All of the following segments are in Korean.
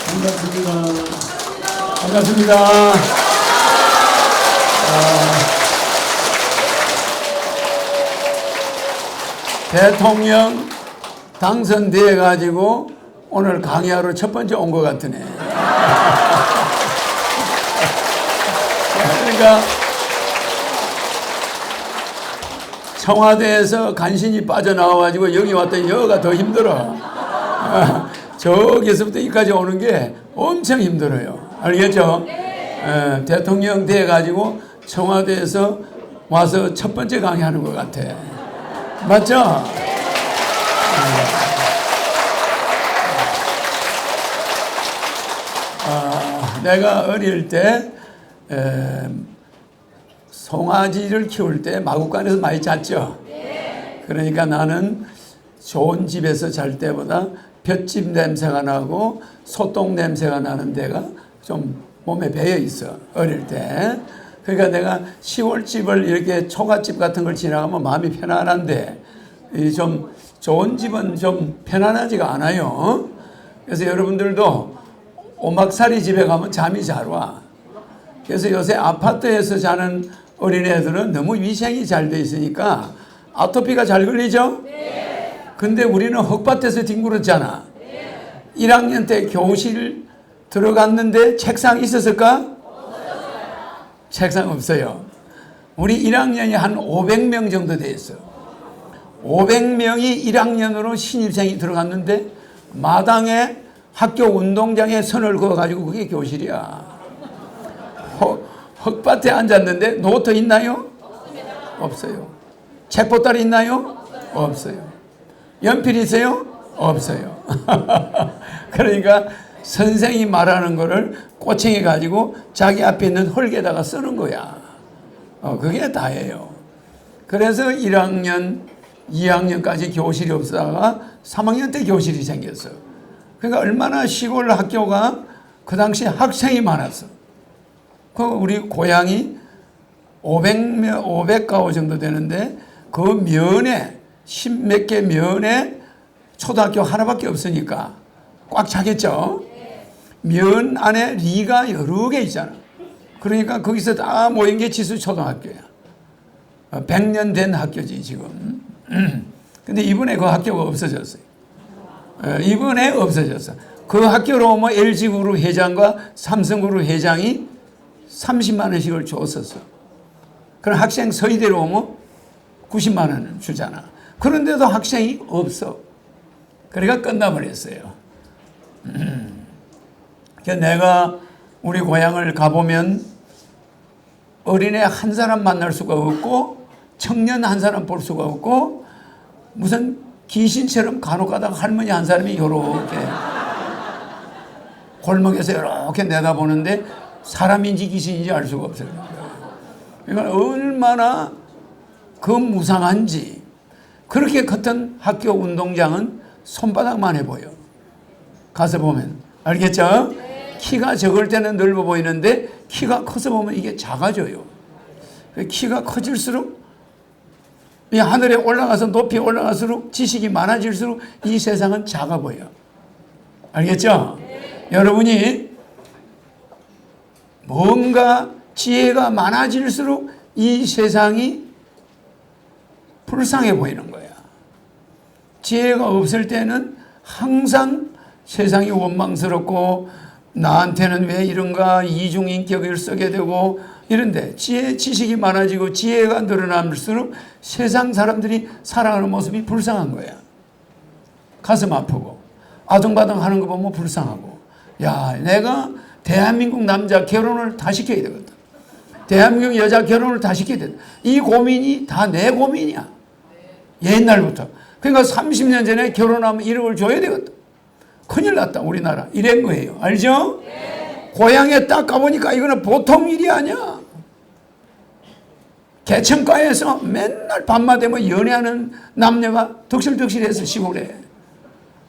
반갑습니다. 반갑습니다. 대통령 당선돼 가지고 오늘 강의하러 첫 번째 온 것 같으네. 그러니까 청와대에서 간신히 빠져나와가지고 여기 왔더니 여기가 더 힘들어. 저기서부터 여기까지 오는 게 엄청 힘들어요. 알겠죠? 대통령 돼가지고 청와대에서 와서 첫 번째 강의하는 것 같아. 맞죠? 내가 어릴 때 송아지를 키울 때 마구간에서 많이 잤죠. 그러니까 나는 좋은 집에서 잘 때보다 볏짚 냄새가 나고 소똥 냄새가 나는 데가 좀 몸에 배어 있어, 어릴 때. 그러니까 내가 시골집을 이렇게 초가집 같은 걸 지나가면 마음이 편안한데 이 좀 좋은 집은 좀 편안하지가 않아요. 그래서 여러분들도 오막살이 집에 가면 잠이 잘 와. 그래서 요새 아파트에서 자는 어린애들은 너무 위생이 잘 돼 있으니까 아토피가 잘 걸리죠? 근데 우리는 흙밭에서 뒹굴었잖아. 1학년 때 교실 들어갔는데 책상 있었을까? 책상 없어요. 우리 1학년이 한 500명 정도 돼 있어. 500명이 1학년으로 신입생이 들어갔는데 마당에 학교 운동장에 선을 그어가지고 그게 교실이야. 흙밭에 앉았는데 노트 있나요? 없어요. 책보따리 있나요? 없어요. 연필 있어요? 없어요. 그러니까 선생이 말하는 거를 꼬챙이 가지고 자기 앞에 있는 흙에다가 쓰는 거야. 그게 다예요. 그래서 1학년, 2학년까지 교실이 없다가 3학년 때 교실이 생겼어. 그러니까 얼마나 시골 학교가 그 당시 학생이 많았어. 그 우리 고향이 500가구 정도 되는데 그 면에 10몇 개 면에 초등학교 하나밖에 없으니까 꽉 차겠죠. 면 안에 리가 여러 개 있잖아. 그러니까 거기서 다 모인 게 지수초등학교야. 100년 된 학교지 지금. 근데 이번에 그 학교가 없어졌어요. 이번에 없어졌어. 그 학교로 오면 LG그룹 회장과 삼성그룹 회장이 30만 원씩을 줬었어. 그럼 학생 서희대로 오면 90만 원을 주잖아. 그런데도 학생이 없어. 그러니까 끝나버렸어요. 내가 우리 고향을 가보면 어린애 한 사람 만날 수가 없고 청년 한 사람 볼 수가 없고 무슨 귀신처럼 간혹 가다가 할머니 한 사람이 이렇게 골목에서 이렇게 내다보는데 사람인지 귀신인지 알 수가 없어요. 그러니까 얼마나 그 무상한지. 그렇게 컸던 학교 운동장은 손바닥만 해 보여. 가서 보면. 알겠죠? 키가 적을 때는 넓어 보이는데 키가 커서 보면 이게 작아져요. 키가 커질수록 이 하늘에 올라가서 높이 올라갈수록 지식이 많아질수록 이 세상은 작아 보여. 알겠죠? 여러분이 뭔가 지혜가 많아질수록 이 세상이 불쌍해 보이는 거야. 지혜가 없을 때는 항상 세상이 원망스럽고 나한테는 왜 이런가 이중인격을 쓰게 되고 이런데 지식이 많아지고 지혜가 늘어날수록 세상 사람들이 살아가는 모습이 불쌍한 거야. 가슴 아프고 아둥바둥 하는 거 보면 불쌍하고 야 내가 대한민국 남자 결혼을 다 시켜야 되거든. 대한민국 여자 결혼을 다 시켜야 돼. 이 고민이 다 내 고민이야. 옛날부터. 그러니까 30년 전에 결혼하면 1억을 줘야 되거든. 큰일 났다 우리나라. 이런 거예요. 알죠? 네. 고향에 딱 가보니까 이거는 보통 일이 아니야. 개천가에서 맨날 밤마다 되면 연애하는 남녀가 덕실덕실해서 시골에.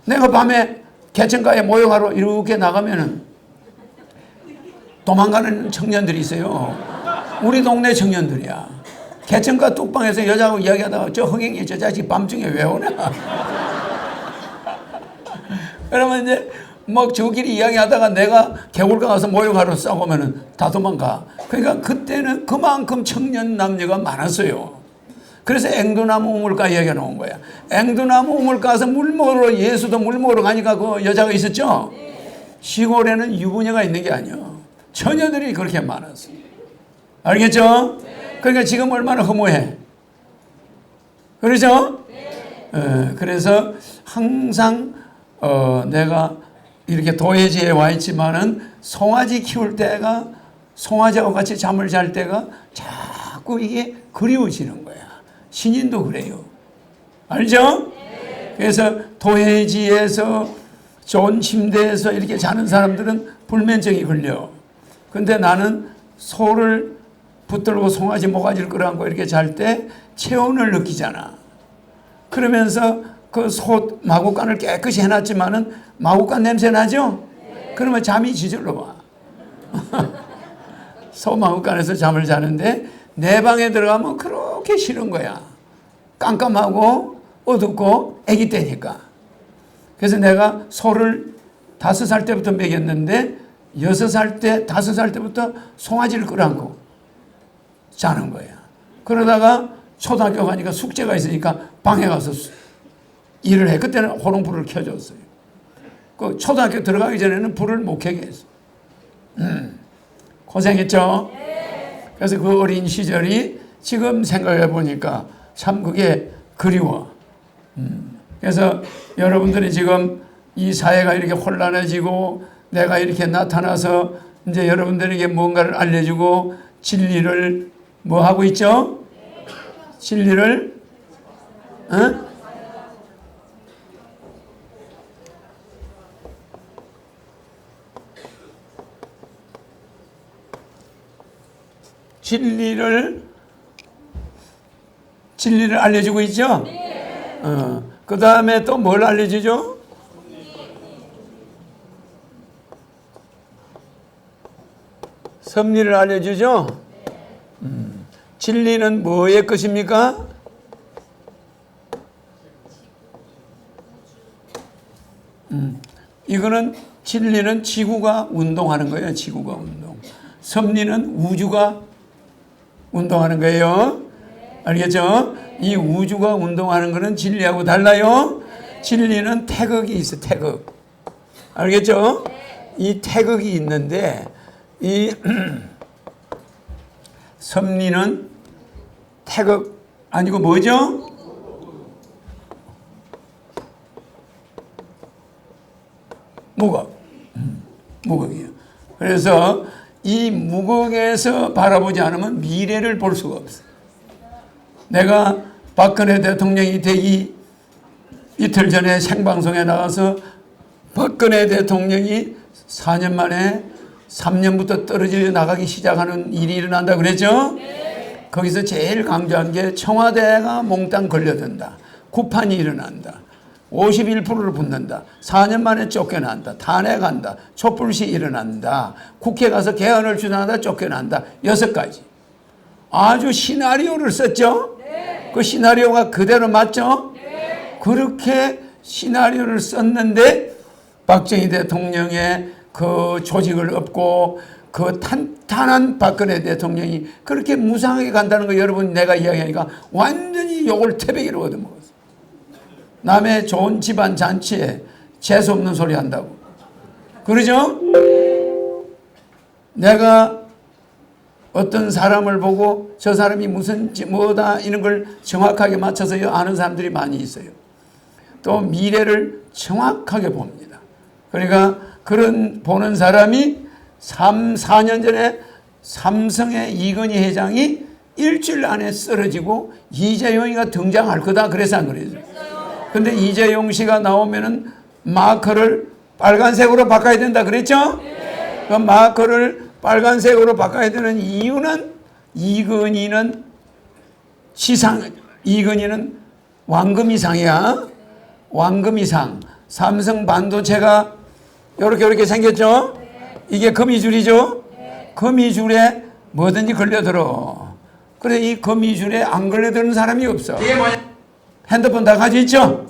내가 밤에 개천가에 모여가러 이렇게 나가면은 도망가는 청년들이 있어요. 우리 동네 청년들이야. 개천가 뚝방에서 여자하고 이야기하다가 저 흥행이 저 자식 밤중에 왜 오냐. 그러면 이제 막 저끼리 이야기하다가 내가 개울가 가서 모욕하러 싸우면은 다 도망가. 그러니까 그때는 그만큼 청년 남녀가 많았어요. 그래서 앵두나무 우물가 이야기가 나온 거야. 앵두나무 우물가서 물 먹으러, 예수도 물 먹으러 가니까 그 여자가 있었죠? 시골에는 유부녀가 있는 게 아니야. 처녀들이 그렇게 많았어. 알겠죠? 그러니까 지금 얼마나 허무해. 그렇죠? 그래서 항상 내가 이렇게 도예지에 와 있지만은 송아지 키울 때가, 송아지하고 같이 잠을 잘 때가 자꾸 이게 그리워지는 거야. 신인도 그래요. 알죠? 그래서 도예지에서 좋은 침대에서 이렇게 자는 사람들은 불면증이 걸려. 근데 나는 소를 붙들고 송아지 모가지를 끌어안고 이렇게 잘 때 체온을 느끼잖아. 그러면서 그 소 마구간을 깨끗이 해놨지만은 마구간 냄새 나죠? 그러면 잠이 지절로 와. 소 마구간에서 잠을 자는데 내 방에 들어가면 그렇게 싫은 거야. 깜깜하고 어둡고 아기 때니까. 그래서 내가 소를 5살 때부터 먹였는데 6살 때, 5살 때부터 송아지를 끌어안고 자는 거야. 그러다가 초등학교 가니까 숙제가 있으니까 방에 가서 일을 해. 그때는 호롱불을 켜줬어요. 그 초등학교 들어가기 전에는 불을 못 켜게 했어. 고생했죠? 그래서 그 어린 시절이 지금 생각해 보니까 참 그게 그리워. 그래서 여러분들이 지금 이 사회가 이렇게 혼란해지고 내가 이렇게 나타나서 이제 여러분들에게 뭔가를 알려주고 진리를 뭐 하고 있죠? 진리를 진리를 알려주고 있죠? 그 다음에 또 뭘 알려주죠? 섭리를 알려주죠? 진리는 뭐의 것입니까? 이거는 진리는 지구가 운동하는 거예요. 지구가 운동. 섭리는 우주가 운동하는 거예요. 알겠죠? 이 우주가 운동하는 거는 진리하고 달라요. 진리는 태극이 있어. 태극. 알겠죠? 이 태극이 있는데 이 섭리는 태극 아니고 뭐죠? 무극. 무극이에요. 그래서 이 무극에서 바라보지 않으면 미래를 볼 수가 없어요. 내가 박근혜 대통령이 되기 이틀 전에 생방송에 나가서 박근혜 대통령이 4년 만에 3년부터 떨어져 나가기 시작하는 일이 일어난다 그랬죠? 거기서 제일 강조한 게 청와대가 몽땅 걸려든다. 구판이 일어난다. 51%를 붙는다. 4년 만에 쫓겨난다. 탄핵한다. 촛불시 일어난다. 국회 가서 개헌을 주장하다 쫓겨난다. 6가지. 아주 시나리오를 썼죠? 그 시나리오가 그대로 맞죠? 그렇게 시나리오를 썼는데 박정희 대통령의 그 조직을 엎고 그 탄탄한 박근혜 대통령이 그렇게 무상하게 간다는 거 여러분 내가 이야기하니까 완전히 욕을 태백이로 얻어먹었어. 남의 좋은 집안 잔치에 재수없는 소리 한다고. 그러죠? 내가 어떤 사람을 보고 저 사람이 무슨 뭐다 이런 걸 정확하게 맞춰서 아는 사람들이 많이 있어요. 또 미래를 정확하게 봅니다. 그러니까 그런 보는 사람이 4년 전에 삼성의 이건희 회장이 일주일 안에 쓰러지고 이재용이가 등장할 거다 그래서 안 그래요. 근데 이재용 씨가 나오면은 마커를 빨간색으로 바꿔야 된다 그랬죠? 그 마커를 빨간색으로 바꿔야 되는 이유는 이건희는 왕금이상이야. 왕금이상. 삼성 반도체가 이렇게 생겼죠? 이게 거미줄이죠? 거미줄에 뭐든지 걸려들어. 그래 이 거미줄에 안 걸려드는 사람이 없어. 핸드폰 다 가지고 있죠?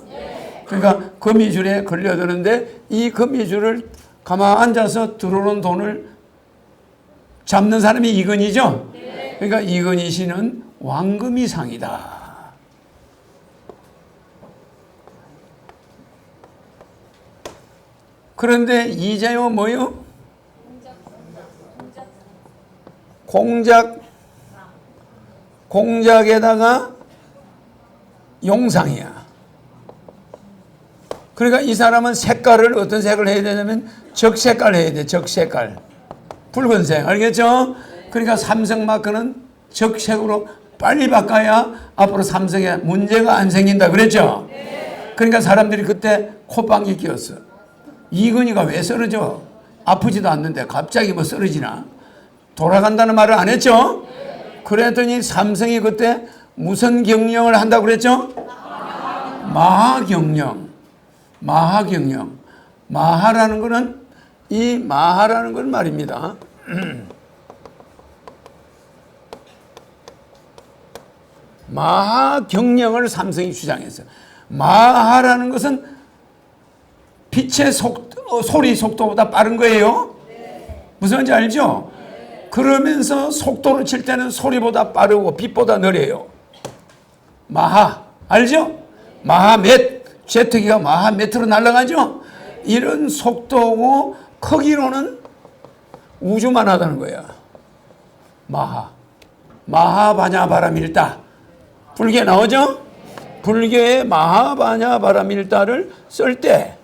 그러니까 거미줄에 걸려드는데 이 거미줄을 가만 앉아서 들어오는 돈을 잡는 사람이 이건희죠. 그러니까 이건희 씨는 왕금이 상이다. 그런데 이재호 뭐요? 공작에다가 용상이야. 그러니까 이 사람은 색깔을 어떤 색을 해야 되냐면 적색깔 해야 돼. 적색깔. 붉은색. 알겠죠? 그러니까 삼성마크는 적색으로 빨리 바꿔야 앞으로 삼성에 문제가 안 생긴다. 그랬죠? 그러니까 사람들이 그때 콧방귀 뀌었어. 이건희가 왜 쓰러져? 아프지도 않는데 갑자기 뭐 쓰러지나? 돌아간다는 말을 안 했죠? 그랬더니 삼성이 그때 무슨 경영을 한다고 그랬죠? 마하경영. 마하라는 거는 이 마하라는 건 말입니다. 마하경영을 삼성이 주장했어요. 마하라는 것은 빛의 소리 속도보다 빠른 거예요. 무슨 말인지 알죠? 그러면서 속도로 칠 때는 소리보다 빠르고 빛보다 느려요. 마하 알죠? 마하 몇 제트기가 마하 몇으로 날아가죠? 이런 속도고 크기로는 우주만 하다는 거야. 마하바냐바라밀다. 불교에 나오죠? 불교에 마하바냐바라밀다를 쓸 때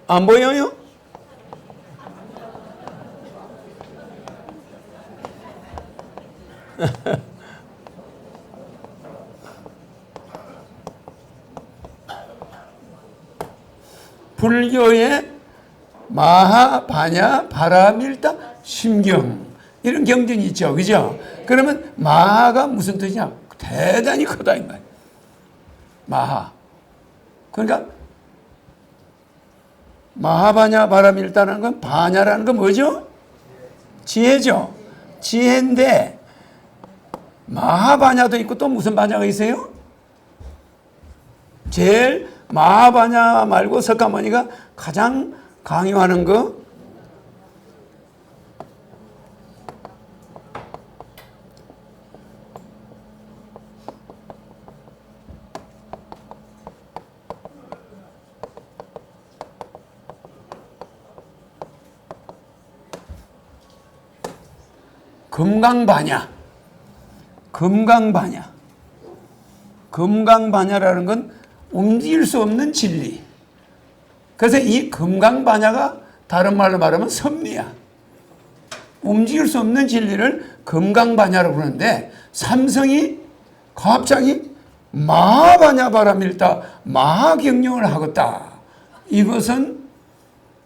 안 보여요? 불교의 마하바냐 바라밀다 심경 이런 경전이 있죠. 그죠? 그러면 마하가 무슨 뜻이냐? 대단히 크다 이 말이에요. 마하. 그러니까 마하바냐 바라밀다라는 건 바냐라는 건 뭐죠? 지혜죠. 지혜인데 마하바냐도 있고 또 무슨 바냐가 있어요? 제일 마하바냐 말고 석가모니가 가장 강요하는 거 금강바냐라는 건 움직일 수 없는 진리. 그래서 이 금강바냐가 다른 말로 말하면 선미야. 움직일 수 없는 진리를 금강바냐라고 그러는데 삼성이 갑자기 마하바냐바라밀다 마하경영을 하겠다. 이것은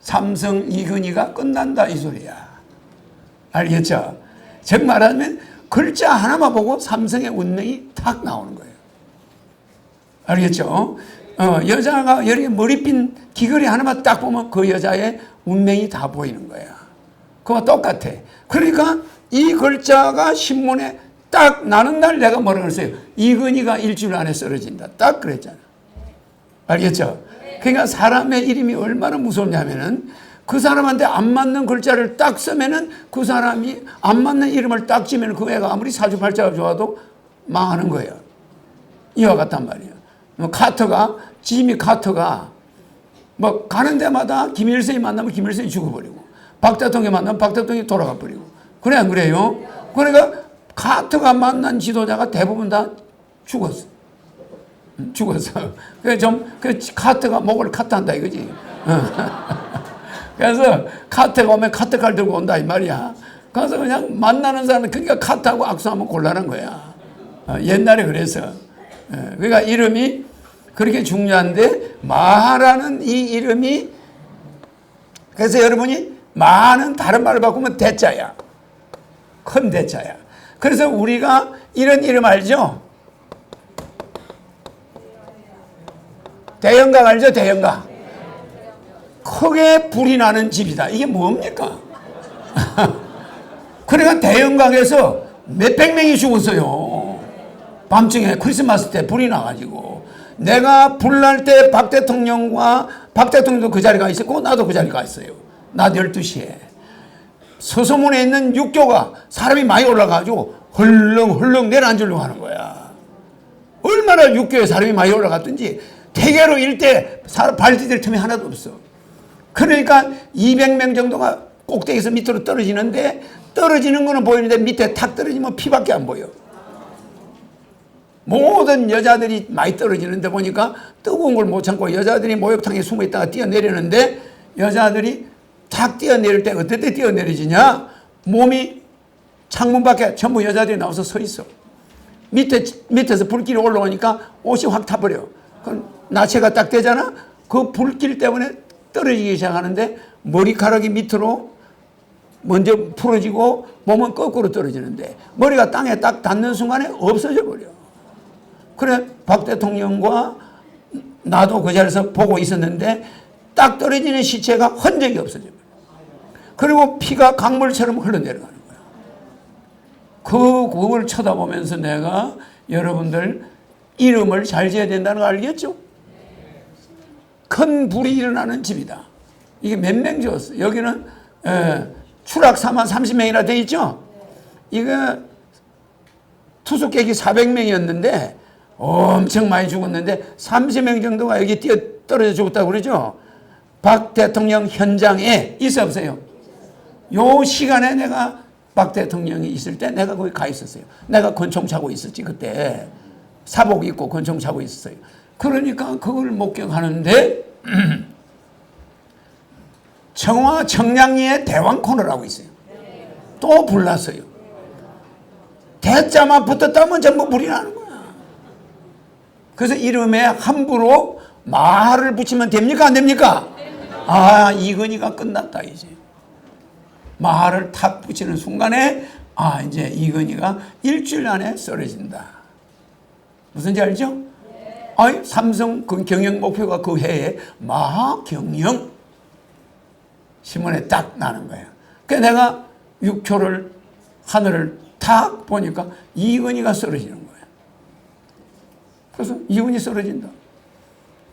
삼성 이건희가 끝난다 이 소리야. 알겠죠? 즉 말하면 글자 하나만 보고 삼성의 운명이 탁 나오는 거예요. 알겠죠? 여자가 여기 머리핀 귀걸이 하나만 딱 보면 그 여자의 운명이 다 보이는 거야. 그거 똑같아. 그러니까 이 글자가 신문에 딱 나는 날 내가 뭐라고 했어요? 이건희가 일주일 안에 쓰러진다. 딱 그랬잖아. 알겠죠? 그러니까 사람의 이름이 얼마나 무섭냐면은 그 사람한테 안 맞는 글자를 딱 쓰면은 그 사람이 안 맞는 이름을 딱 지면 그 애가 아무리 사주팔자가 좋아도 망하는 거예요. 이와 같단 말이에요. 지미 카터가 뭐 가는 데마다 김일성이 만나면 김일성이 죽어버리고 박 대통령이 만나면 박 대통령이 돌아가 버리고 그래 안 그래요? 그러니까 카터가 만난 지도자가 대부분 다 죽었어. 그래서 카터가 목을 카트한다 이거지. 그래서 카트가 오면 카트칼 들고 온다 이 말이야. 그래서 그냥 만나는 사람은 그러니까 카트하고 악수하면 곤란한 거야. 옛날에 그래서. 그러니까 이름이 그렇게 중요한데 마하라는 이 이름이 그래서 여러분이 마하는 다른 말을 바꾸면 대자야. 큰 대자야. 그래서 우리가 이런 이름 알죠? 대형각 알죠? 대형각. 크게 불이 나는 집이다. 이게 뭡니까? 그러니까 대형각에서 몇백 명이 죽었어요. 밤중에 크리스마스 때 불이 나가지고. 내가 불날 때 박 대통령도 그 자리에 가 있었고 나도 그 자리에 가 있어요. 낮 12시에. 서소문에 있는 육교가 사람이 많이 올라가지고 헐렁헐렁 내려앉으려고 하는 거야. 얼마나 육교에 사람이 많이 올라갔든지 대개로 일대 발 디딜 틈이 하나도 없어. 그러니까 200명 정도가 꼭대기에서 밑으로 떨어지는데 떨어지는 거는 보이는데 밑에 탁 떨어지면 피밖에 안 보여. 모든 여자들이 많이 떨어지는데 보니까 뜨거운 걸 못 참고 여자들이 목욕탕에 숨어 있다가 뛰어내리는데 여자들이 탁 뛰어내릴 때 어떨 때 뛰어내리지냐? 몸이 창문 밖에 전부 여자들이 나와서 서 있어. 밑에서 불길이 올라오니까 옷이 확 타버려. 그럼 나체가 딱 되잖아? 그 불길 때문에 떨어지기 시작하는데 머리카락이 밑으로 먼저 풀어지고 몸은 거꾸로 떨어지는데 머리가 땅에 딱 닿는 순간에 없어져 버려. 그래 박 대통령과 나도 그 자리에서 보고 있었는데 딱 떨어지는 시체가 흔적이 없어져 버려. 그리고 피가 강물처럼 흘러내려가는 거야. 그걸 쳐다보면서 내가 여러분들 이름을 잘 지어야 된다는 거 알겠죠? 큰 불이 일어나는 집이다. 이게 몇 명 죽었어? 여기는 추락사만 30명이나 돼 있죠? 이거 투숙객이 400명이었는데 엄청 많이 죽었는데 30명 정도가 여기 뛰어 떨어져 죽었다고 그러죠? 박 대통령 현장에 있어 없어요? 요 시간에 내가 박 대통령이 있을 때 내가 거기 가 있었어요. 내가 권총 차고 있었지 그때. 사복 입고 권총 차고 있었어요. 그러니까 그걸 목격하는데 청와 청량리에 대왕 코너라고 있어요. 또 불났어요. 대자만 붙었다면 전부 불이 나는 거야. 그래서 이름에 함부로 말을 붙이면 됩니까 안 됩니까? 아 이건희가 끝났다 이제. 말을 탁 붙이는 순간에 아 이제 이건희가 일주일 안에 쓰러진다. 무슨지 알죠? 아니 삼성 그 경영 목표가 그 해에 마경영 신문에 딱 나는 거예요. 그래서 내가 육초를 하늘을 탁 보니까 이건희가 쓰러지는 거예요. 그래서 이건희 쓰러진다.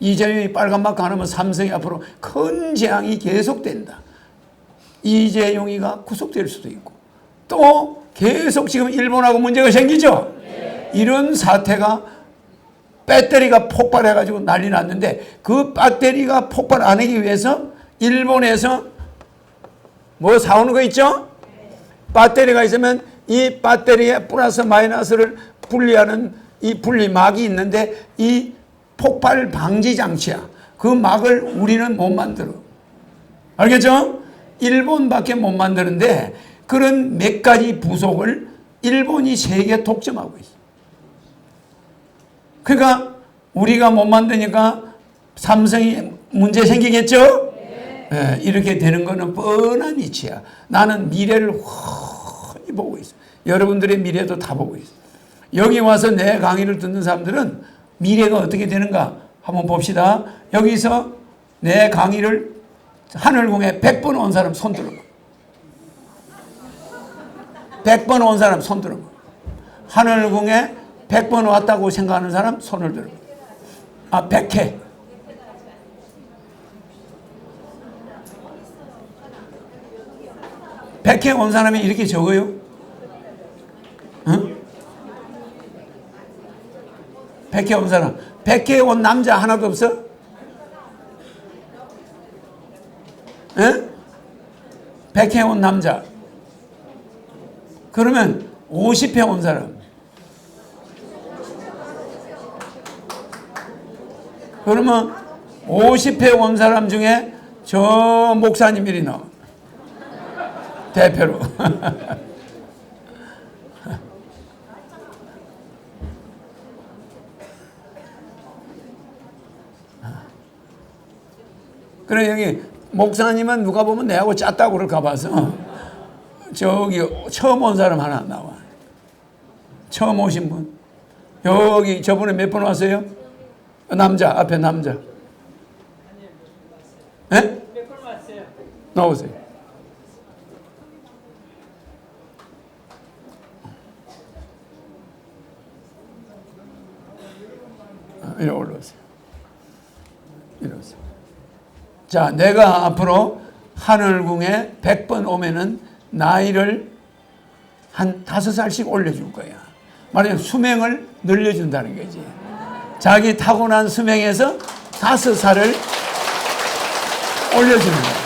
이재용이 빨간 마크 안 하면 삼성이 앞으로 큰 재앙이 계속된다. 이재용이가 구속될 수도 있고 또 계속 지금 일본하고 문제가 생기죠. 이런 사태가 배터리가 폭발해가지고 난리 났는데 그 배터리가 폭발 안 하기 위해서 일본에서 뭐 사오는 거 있죠? 배터리가 있으면 이 배터리의 플러스 마이너스를 분리하는 이 분리막이 있는데 이 폭발 방지 장치야. 그 막을 우리는 못 만들어. 알겠죠? 일본밖에 못 만드는데 그런 몇 가지 부속을 일본이 세계 독점하고 있어. 그러니까 우리가 못 만드니까 삼성이 문제 생기겠죠? 네, 이렇게 되는 거는 뻔한 이치야. 나는 미래를 훤히 보고 있어. 여러분들의 미래도 다 보고 있어. 여기 와서 내 강의를 듣는 사람들은 미래가 어떻게 되는가 한번 봅시다. 여기서 내 강의를 하늘궁에 100번 온 사람 손 들어봐. 100번 온 사람 손 들어봐. 하늘궁에 100번 왔다고 생각하는 사람 손을 들어봐. 아, 100회. 100회 온 사람이 이렇게 적어요? 응? 100회 온 사람. 100회 온 남자 하나도 없어? 응? 100회 온 남자. 그러면 50회 온 사람. 그러면 50회 온 사람 중에 저 목사님이 나와. 대표로. 그래 여기 목사님은 누가 보면 내하고 짰다고 그럴까 봐서 저기 처음 온 사람 하나 나와. 처음 오신 분. 여기 저번에 몇 번 왔어요? 남자 앞에 남자. 예? 몇 번 왔어요? 나오세요. 이리 올라오세요. 이리 오세요. 자, 내가 앞으로 하늘궁에 100번 오면은 나이를 한 5살씩 올려줄 거야. 말하자면 수명을 늘려준다는 거지. 자기 타고난 수명에서 5살을 올려주는 거야.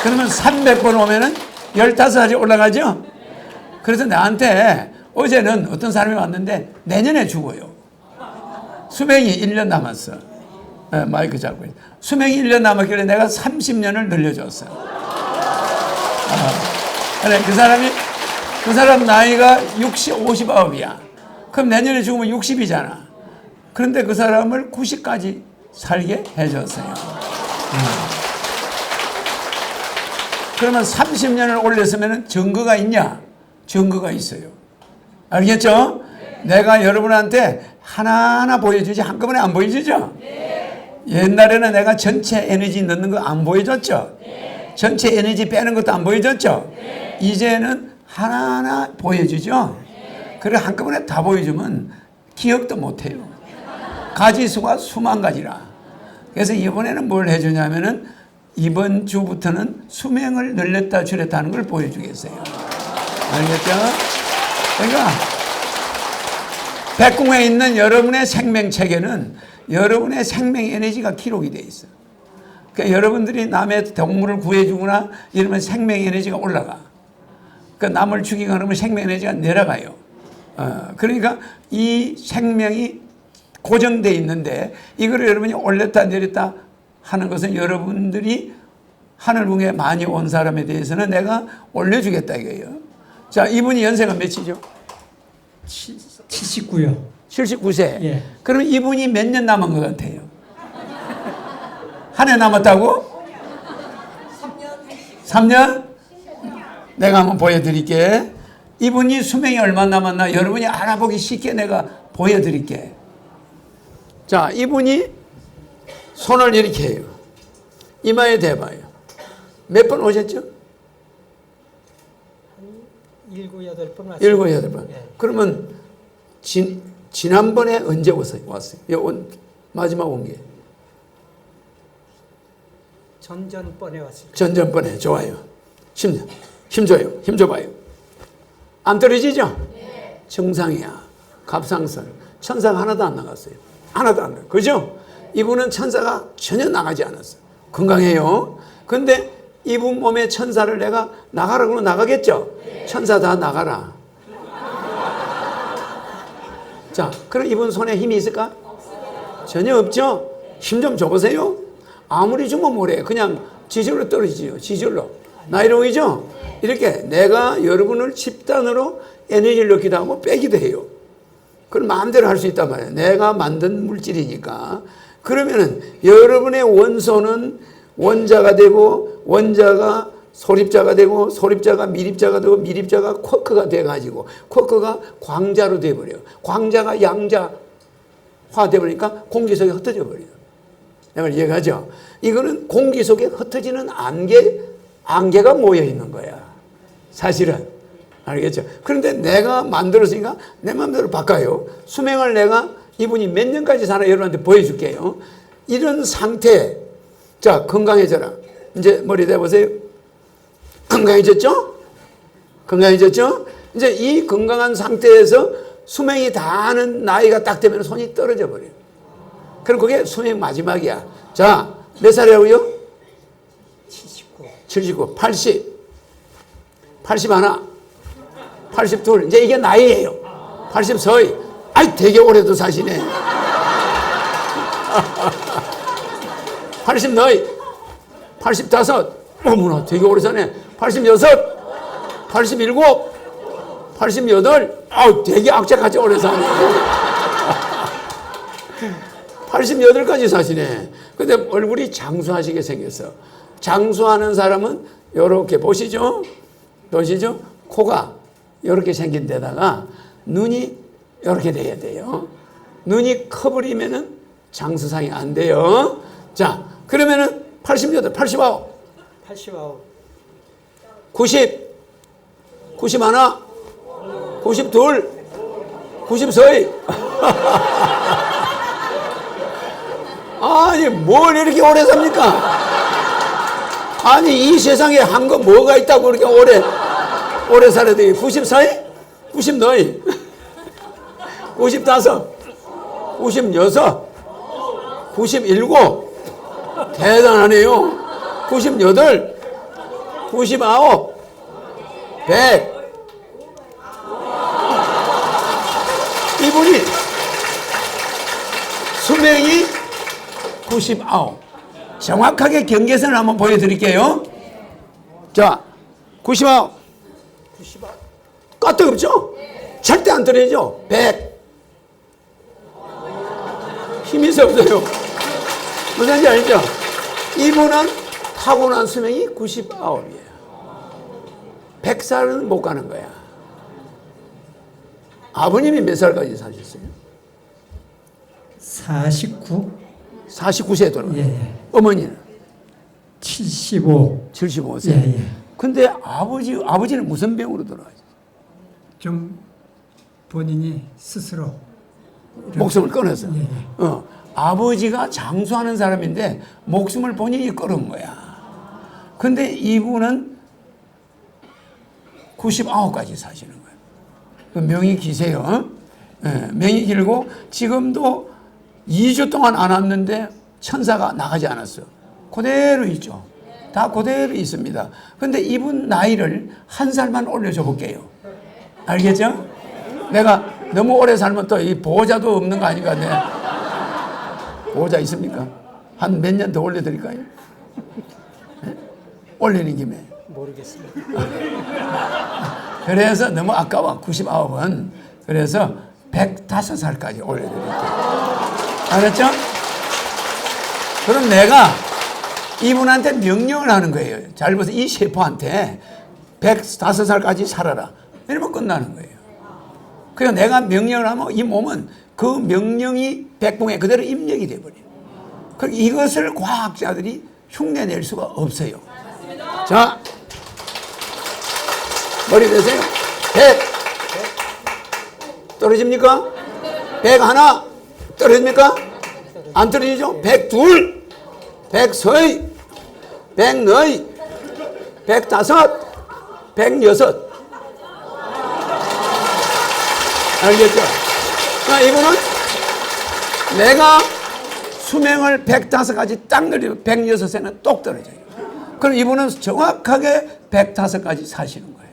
그러면 300번 오면은 15살이 올라가죠? 그래서 나한테 어제는 어떤 사람이 왔는데 내년에 죽어요. 수명이 1년 남았어. 네, 마이크 잡고 있어. 수명이 1년 남았길래 내가 30년을 늘려줬어. 그래, 그 사람 나이가 59이야. 그럼 내년에 죽으면 60이잖아. 그런데 그 사람을 90까지 살게 해줬어요. 그러면 30년을 올렸으면 증거가 있냐? 증거가 있어요. 알겠죠? 내가 여러분한테 하나하나 보여주지 한꺼번에 안 보여주죠? 옛날에는 내가 전체 에너지 넣는 거 안 보여줬죠? 전체 에너지 빼는 것도 안 보여줬죠? 이제는 하나하나 보여주죠? 그래 한꺼번에 다 보여주면 기억도 못해요. 가지수가 수만 가지라. 그래서 이번에는 뭘 해주냐면은 이번 주부터는 수명을 늘렸다 줄였다 하는 걸 보여주겠어요. 알겠죠? 그러니까 백궁에 있는 여러분의 생명체계는 여러분의 생명 에너지가 기록이 되어 있어요. 그러니까 여러분들이 남의 동물을 구해주거나 이러면 생명 에너지가 올라가. 그러니까 남을 죽이거나 그러면 생명 에너지가 내려가요. 그러니까 이 생명이 고정되어 있는데 이걸 여러분이 올렸다 내렸다 하는 것은 여러분들이 하늘궁에 많이 온 사람에 대해서는 내가 올려주겠다 이거예요. 자, 이분이 연세가 몇이죠? 79요. 79세. 예. 그러면 이분이 몇 년 남은 것 같아요? 한 해 남았다고? 3년? 내가 한번 보여드릴게. 이분이 수명이 얼마 남았나 여러분이 알아보기 쉽게 내가 보여드릴게. 자, 이분이 손을 이렇게 해요. 이마에 대봐요. 몇 번 오셨죠? 7, 8번 왔어요. 7, 8번. 예. 그러면 지난번에 언제 왔어요? 마지막 온 게? 전전번에 왔어요. 전전번에. 좋아요. 힘 줘요. 힘 줘봐요. 안 떨어지죠? 네. 정상이야. 갑상선. 천사가 하나도 안 나갔어요. 하나도 안 나갔어요. 그죠? 이분은 천사가 전혀 나가지 않았어요. 건강해요. 근데 이분 몸에 천사를 내가 나가라 그러면 나가겠죠? 네. 천사 다 나가라. 자, 그럼 이분 손에 힘이 있을까? 없어요. 전혀 없죠? 힘 좀 줘보세요. 아무리 주면 뭐래. 그냥 지절로 떨어지죠. 지절로. 나이롱이죠? 이렇게 내가 여러분을 집단으로 에너지를 넣기도 하고 빼기도 해요. 그럼 마음대로 할 수 있단 말이에요. 내가 만든 물질이니까. 그러면은 여러분의 원소는 원자가 되고 원자가 소립자가 되고 소립자가 미립자가 되고 미립자가 쿼크가 돼가지고 쿼크가 광자로 돼버려요. 광자가 양자화 돼버리니까 공기 속에 흩어져 버려요. 내가 이해가죠? 이거는 공기 속에 흩어지는 안개가 모여 있는 거야. 사실은. 알겠죠? 그런데 내가 만들었으니까 내 마음대로 바꿔요. 수명을 내가 이분이 몇 년까지 사나 여러분한테 보여줄게요. 이런 상태. 자, 건강해져라. 이제 머리 대보세요. 건강해졌죠? 건강해졌죠? 이제 이 건강한 상태에서 수명이 다하는 나이가 딱 되면 손이 떨어져 버려요. 그럼 그게 수명 마지막이야. 자, 몇 살이라고요? 79, 80, 81, 82. 이제 이게 나이예요. 84. 아이, 되게 오래도 사시네. 84, 85. 어머나, 되게 오래 사네. 86, 87, 88. 아우, 되게 악착같이 오래 사네. 88까지 사시네. 근데 얼굴이 장수하시게 생겼어. 장수하는 사람은 요렇게 보시죠? 보시죠? 코가 요렇게 생긴 데다가 눈이 요렇게 돼야 돼요. 눈이 커버리면은 장수상이 안 돼요. 자, 그러면은 88, 89, 90, 91, 92, 94. 아니, 뭘 이렇게 오래 삽니까? 아니, 이 세상에 한 거 뭐가 있다고 그렇게 오래 살아야 돼? 94이? 90 너희? 95, 96, 97, 대단하네요. 98, 99, 100. 이분이 수명이 99. 정확하게 경계선을 한번 보여드릴게요. 자, 99. 99. 까뜩없죠? 절대 안 떨어지죠? 100. 힘이 없어요. 무슨지 알죠? 이분은 타고난 수명이 99이에요. 100살은 못 가는 거야. 아버님이 몇 살까지 사셨어요? 49, 49세에 돌아가요. 예. 어머니는 75. 75세. 예. 근데 아버지는 무슨 병으로 돌아가셨어요? 좀 본인이 스스로 목숨을 끊었어. 예. 아버지가 장수하는 사람인데 목숨을 본인이 끊은 거야. 근데 이분은 99까지 사시는 거예요. 그 명이 기세요. 예, 명이 길고 지금도 2주 동안 안 왔는데 천사가 나가지 않았어요. 그대로 있죠. 다 그대로 있습니다. 근데 이분 나이를 한 살만 올려줘 볼게요. 알겠죠? 내가 너무 오래 살면 또 이 보호자도 없는 거 아닌가? 네. 보호자 있습니까? 한 몇 년 더 올려드릴까요? 네? 올리는 김에. 모르겠습니다. 그래서 너무 아까워. 99은. 그래서 105살까지 올려드릴게요. 알았죠? 그럼 내가 이분한테 명령을 하는 거예요. 잘 보세요. 이 세포한테 105살까지 살아라. 이러면 끝나는 거예요. 그래서 내가 명령을 하면 이 몸은 그 명령이 백봉에 그대로 입력이 돼버려요. 그럼 이것을 과학자들이 흉내낼 수가 없어요. 자, 머리 대세요. 100. 떨어집니까? 100 하나. 떨어집니까? 안 떨어지죠? 102. 103. 104. 105. 106. 알겠죠? 이분은 내가 수명을 105까지 딱 늘리고 106세는 똑 떨어져요. 그럼 이분은 정확하게 105까지 사시는 거예요.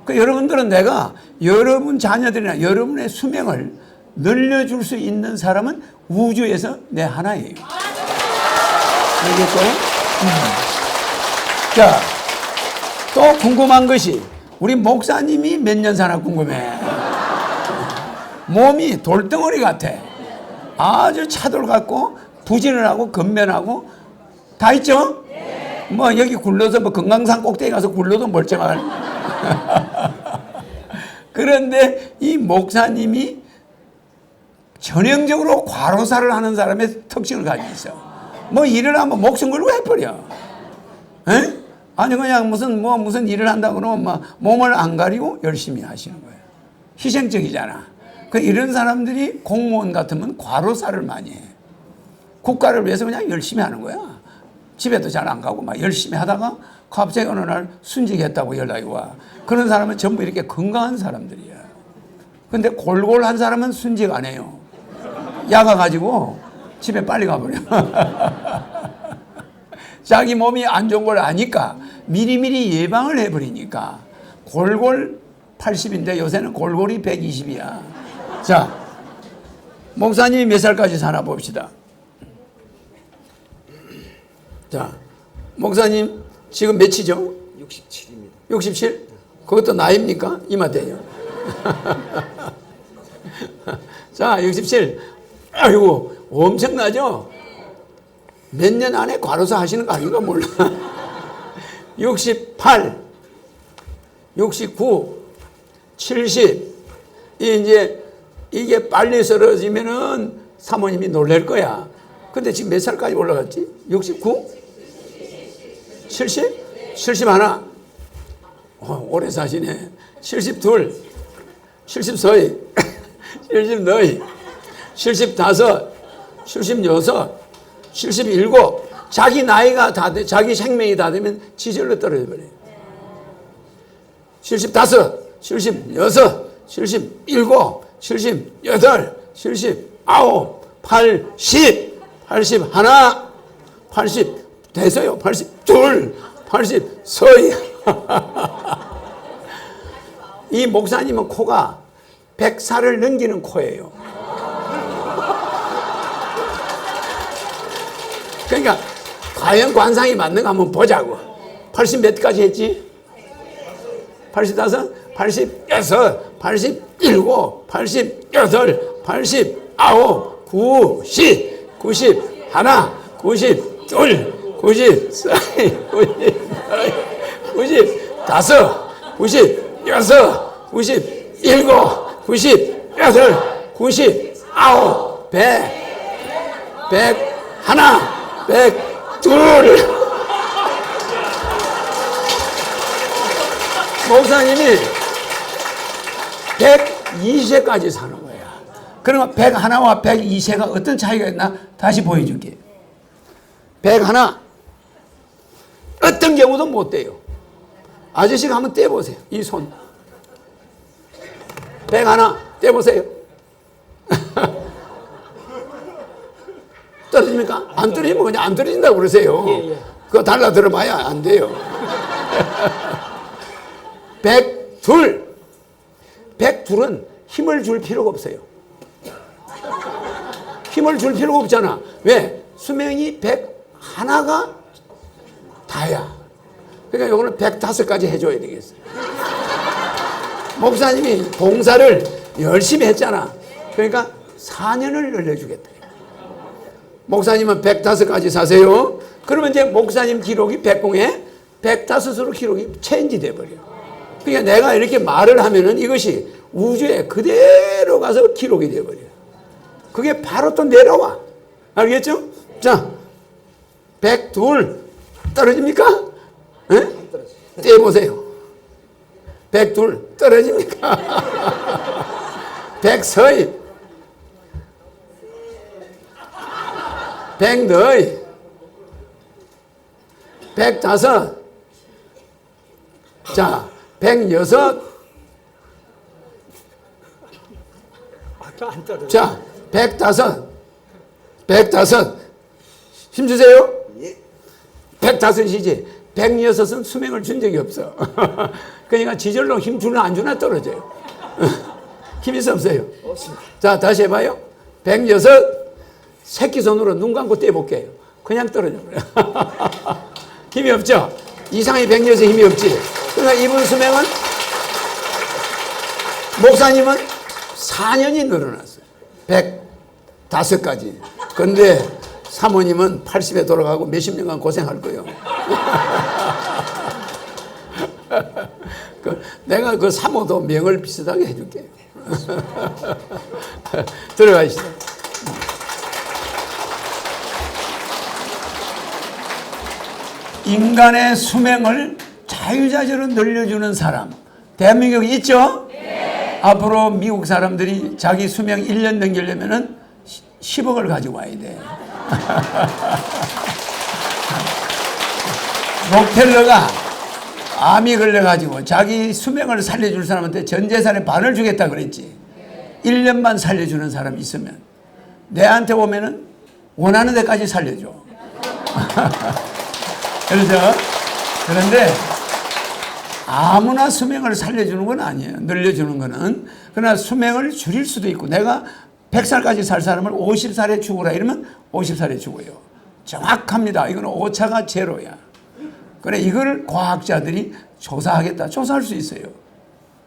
그 여러분들은 내가 여러분 자녀들이나 여러분의 수명을 늘려줄 수 있는 사람은 우주에서 내 하나예요. 알겠죠? 자, 또 궁금한 것이 우리 목사님이 몇 년 사나 궁금해. 몸이 돌덩어리 같아. 아주 차돌 같고 부지런하고 건면하고 다 있죠? 뭐 여기 굴러서 뭐 금강산 꼭대기 가서 굴러도 멀쩡할. 그런데 이 목사님이 전형적으로 과로사를 하는 사람의 특징을 가지고 있어. 뭐 일을 하면 목숨 걸고 해버려. 에? 아니 그냥 무슨 일을 한다 그러면 막 몸을 안 가리고 열심히 하시는 거예요. 희생적이잖아. 그 이런 사람들이 공무원 같으면 과로사를 많이 해. 국가를 위해서 그냥 열심히 하는 거야. 집에도 잘 안 가고 막 열심히 하다가 갑자기 어느 날 순직했다고 연락이 와. 그런 사람은 전부 이렇게 건강한 사람들이야. 근데 골골한 사람은 순직 안 해요. 야가 가지고 집에 빨리 가버려. 자기 몸이 안 좋은 걸 아니까 미리미리 예방을 해버리니까 골골 80인데 요새는 골골이 120이야. 자, 목사님이 몇 살까지 사나 봅시다. 자, 목사님 지금 몇이죠? 67입니다. 67? 그것도 나이입니까? 이마대요. 자, 67. 아이고, 엄청나죠? 몇 년 안에 과로사 하시는 거 아닌가 몰라. 68, 69, 70. 이게 빨리 쓰러지면은 사모님이 놀랄 거야. 근데 지금 몇 살까지 올라갔지? 69? 70? 71. 오래 사시네. 72, 74, 74, 75, 76, 77. 자기 나이가 다 돼, 자기 생명이 다 되면 지절로 떨어져 버려요. 75, 76, 77, 78, 79, 80, 81, 80 됐어요. 82, 83. 이 목사님은 코가 100살을 넘기는 코예요. 그러니까 과연 관상이 맞는가 한번 보자고. 80 몇 가지 했지? 85, 86, 87, 88, 89, 90, 91, 92, 93, 94, 95, 96, 97, 98, 99, 100, 101, 102. 목사님이 120세까지 사는 거야. 그러면 101와 102세가 어떤 차이가 있나? 다시 보여줄게. 101, 어떤 경우도 못 떼요. 아저씨가 한번 떼보세요. 이 손. 101, 떼보세요. 떨어집니까? 안 떨어지면 그냥 안 떨어진다고 그러세요. 그거 달라 들어봐야 안 돼요. 102. 102는 힘을 줄 필요가 없어요. 힘을 줄 필요가 없잖아. 왜? 수명이 101가 다야. 그러니까 이거는 105까지 해줘야 되겠어요. 목사님이 봉사를 열심히 했잖아. 그러니까 4년을 늘려주겠다. 목사님은 105까지 사세요. 그러면 이제 목사님 기록이 100공에 105으로 기록이 체인지 돼버려요. 그러니까 내가 이렇게 말을 하면은 이것이 우주에 그대로 가서 기록이 돼버려요. 그게 바로 또 내려와. 알겠죠? 자, 102 떨어집니까? 예? 떼보세요. 102 떨어집니까? 100서이 100너이 105 자 106 자 105 105 힘주세요. 105이지 106은 수명을 준 적이 없어. 그러니까 지절로 힘 주나 안 주나 떨어져요. 힘이 없어요. 자 다시 해봐요. 106 새끼손으로 눈 감고 떼볼게요. 그냥 떨어져 버려. 힘이 없죠? 이상이 106에 힘이 없지. 그러니까 이분 수명은 목사님은 4년이 늘어났어요. 105까지. 근데 사모님은 80에 돌아가고 몇십 년간 고생할 거예요. 내가 그 사모도 명을 비슷하게 해줄게. 들어가시죠. 인간의 수명을 자유자재로 늘려주는 사람 대한민국에 있죠? 네. 앞으로 미국 사람들이 자기 수명 1년 넘기려면 10억을 가지고 와야 돼. 록펠러가 암이 걸려가지고 자기 수명을 살려줄 사람한테 전 재산의 반을 주겠다 그랬지. 1년만 살려주는 사람 있으면 내한테 오면은 원하는 데까지 살려줘. 그렇죠? 그런데 아무나 수명을 살려주는 건 아니에요. 늘려주는 거는. 그러나 수명을 줄일 수도 있고 내가 100살까지 살 사람을 50살에 죽으라 이러면 50살에 죽어요. 정확합니다. 이거는 오차가 제로야. 그래 이걸 과학자들이 조사하겠다. 조사할 수 있어요.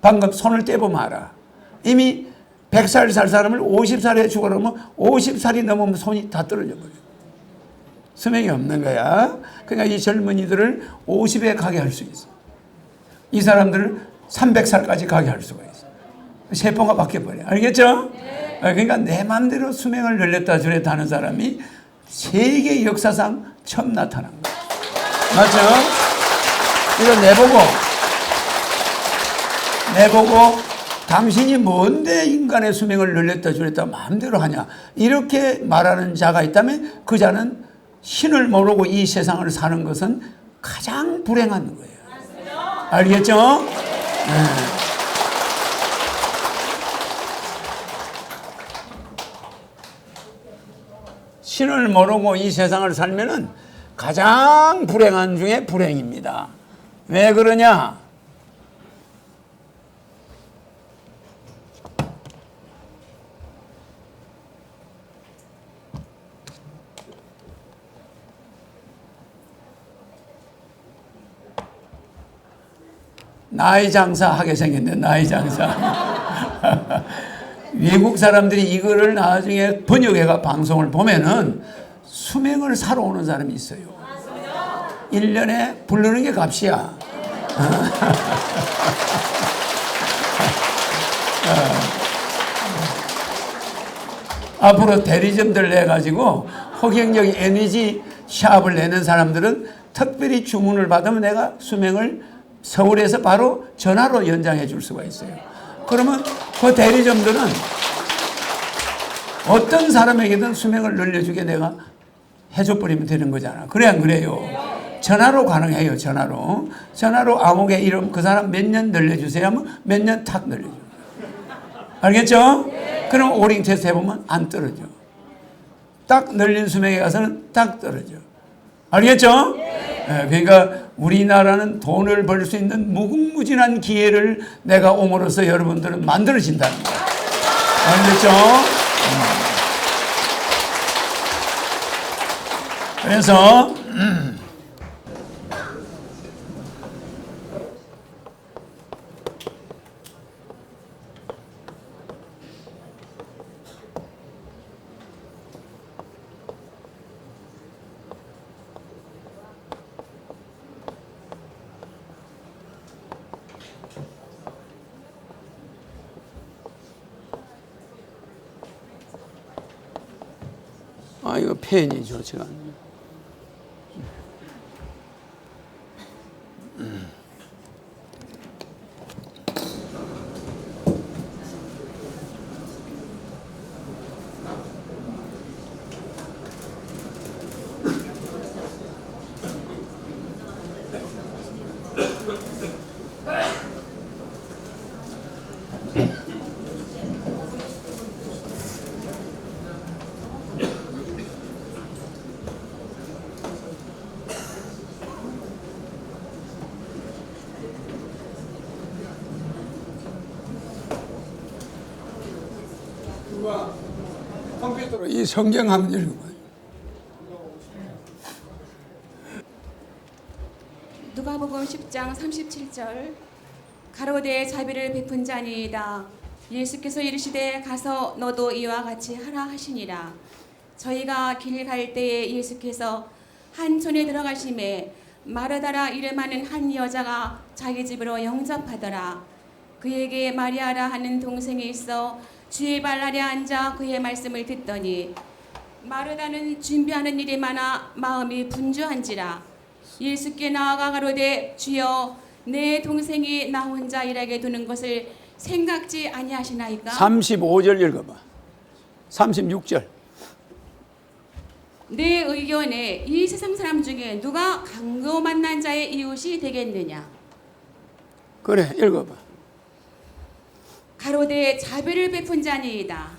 방금 손을 떼보면 알아. 이미 100살 살 사람을 50살에 죽으라 하면 50살이 넘으면 손이 다 떨어져 버려요. 수명이 없는 거야. 그러니까 이 젊은이들을 50에 가게 할 수 있어. 이 사람들을 300살까지 가게 할 수가 있어. 세포가 바뀌어버려. 알겠죠? 네. 그러니까 내 마음대로 수명을 늘렸다 줄였다 하는 사람이 세계 역사상 처음 나타난 거야. 맞죠? 이거 내보고 당신이 뭔데 인간의 수명을 늘렸다 줄였다 마음대로 하냐. 이렇게 말하는 자가 있다면 그 자는 신을 모르고 이 세상을 사는 것은 가장 불행한 거예요. 알겠죠? 네. 신을 모르고 이 세상을 살면은 가장 불행한 중에 불행입니다. 왜 그러냐? 나이 장사 하게 생겼네, 나이 장사. 외국 사람들이 이거를 나중에 번역해가 방송을 보면은 수명을 사러 오는 사람이 있어요. 1년에 부르는 게 값이야. 앞으로 대리점들 내가지고 호갱적인 에너지 샵을 내는 사람들은 특별히 주문을 받으면 내가 수명을 서울에서 바로 전화로 연장해 줄 수가 있어요. 그러면 그 대리점들은 어떤 사람에게든 수명을 늘려주게 내가 해줘버리면 되는 거잖아. 그래 안 그래요? 전화로 가능해요. 전화로 아무개 이름 그 사람 몇 년 늘려주세요 하면 몇 년 탁 늘려줘요. 알겠죠? 그럼 오링 테스트 해보면 안 떨어져. 딱 늘린 수명에 가서는 딱 떨어져. 알겠죠? 네, 그러니까 우리나라는 돈을 벌 수 있는 무궁무진한 기회를 내가 옴으로써 여러분들은 만들어진다는 거예요. 알겠죠? 그래서 이거 펜이 좋지가 않네. 컴퓨터로 이 성경 한번 읽어봐요. 누가복음 10장 37절 가로되 자비를 베푼 자니이다. 예수께서 이르시되 가서 너도 이와 같이 하라 하시니라. 저희가 길 갈 때에 예수께서 한 촌에 들어가심에 마르다라 이름하는 한 여자가 자기 집으로 영접하더라. 그에게 마리아라 하는 동생이 있어 주의 발 아래 앉아 그의 말씀을 듣더니 마르다는 준비하는 일이 많아 마음이 분주한지라. 예수께 나아가 가로되 주여 내 동생이 나 혼자 일하게 두는 것을 생각지 아니하시나이까. 35절 읽어봐. 36절. 내 의견에 이 세상 사람 중에 누가 강도 만난 자의 이웃이 되겠느냐. 그래 읽어봐. 가로되 자비를 베푼 자니이다.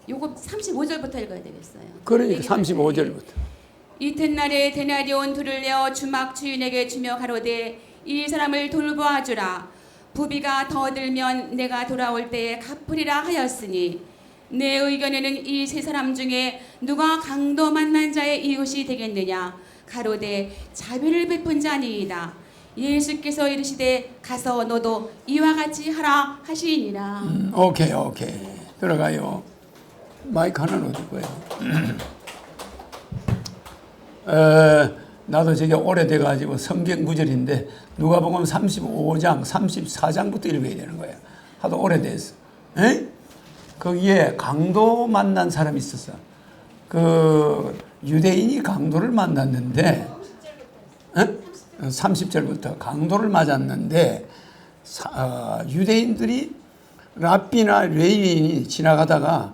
요거 35절부터 읽어야 되겠어요. 그러니까 35절부터. 이튿날에 데나리온 둘을 내어 주막 주인에게 주며 가로되 이 사람을 돌보아 주라. 부비가 더 들면 내가 돌아올 때에 갚으리라 하였으니 내 의견에는 이 세 사람 중에 누가 강도 만난 자의 이웃이 되겠느냐. 가로되 자비를 베푼 자니이다. 예수께서 이르시되 가서 너도 이와 같이 하라 하시니라. 오케이 들어가요. 마이크 하나는 어디 거예요? 나도 저게 오래돼가지고 성경 구절인데 누가복음 35장 34장부터 읽어야 되는 거야. 하도 오래됐어. 에? 거기에 강도 만난 사람이 있었어. 그 유대인이 강도를 만났는데 30절부터 강도를 맞았는데 유대인들이 랍비나 레위인이 지나가다가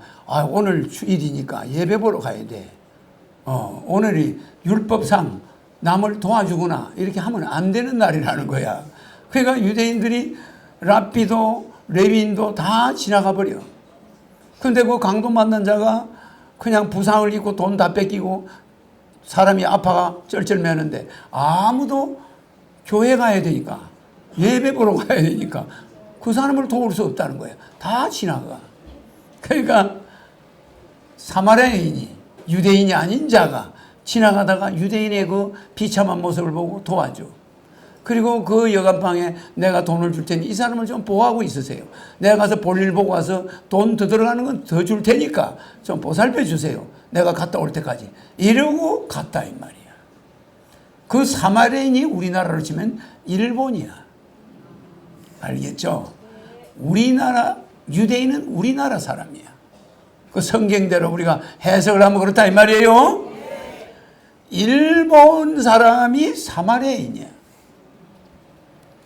오늘 주일이니까 예배 보러 가야 돼. 오늘이 율법상 남을 도와주거나 이렇게 하면 안 되는 날이라는 거야. 그러니까 유대인들이 랍비도 레위인도 다 지나가 버려. 근데 그 강도받는 자가 그냥 부상을 입고 돈 다 뺏기고 사람이 아파가 쩔쩔매는데 아무도 교회 가야 되니까 예배 보러 가야 되니까 그 사람을 도울 수 없다는 거야. 다 지나가. 그러니까 사마리아인이 유대인이 아닌 자가 지나가다가 유대인의 그 비참한 모습을 보고 도와줘. 그리고 그 여간방에 내가 돈을 줄 테니 이 사람을 좀 보호하고 있으세요. 내가 가서 볼일 보고 와서 돈 더 들어가는 건 더 줄 테니까 좀 보살펴 주세요. 내가 갔다 올 때까지. 이러고 갔다 이 말이야. 그 사마리아인이 우리나라로 치면 일본이야. 알겠죠? 우리나라 유대인은 우리나라 사람이야. 그 성경대로 우리가 해석을 하면 그렇다 이 말이에요. 일본 사람이 사마리아인이야.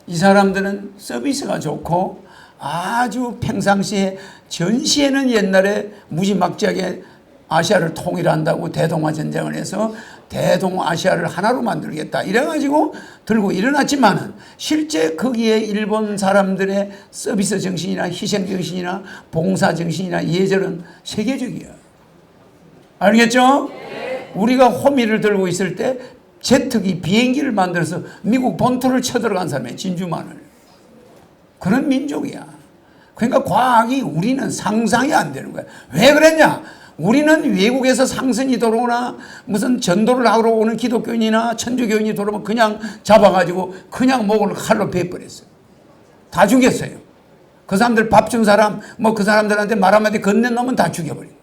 이 사람들은 서비스가 좋고 아주 평상시에 전시에는 옛날에 무지막지하게 아시아를 통일한다고 대동아 전쟁을 해서 대동아시아를 하나로 만들겠다 이래가지고 들고 일어났지만은 실제 거기에 일본 사람들의 서비스 정신이나 희생 정신이나 봉사 정신이나 예절은 세계적이야. 알겠죠? 우리가 호미를 들고 있을 때 제트기 비행기를 만들어서 미국 본토를 쳐들어간 사람이에요. 진주만을. 그런 민족이야. 그러니까 과학이 우리는 상상이 안 되는 거야. 왜 그랬냐? 우리는 외국에서 상선이 들어오나 무슨 전도를 하러 오는 기독교인이나 천주교인이 들어오면 그냥 잡아가지고 그냥 목을 칼로 베어버렸어요. 다 죽였어요. 그 사람들 밥 준 사람 뭐 그 사람들한테 말 한마디 건넨 놈은 다 죽여버려요.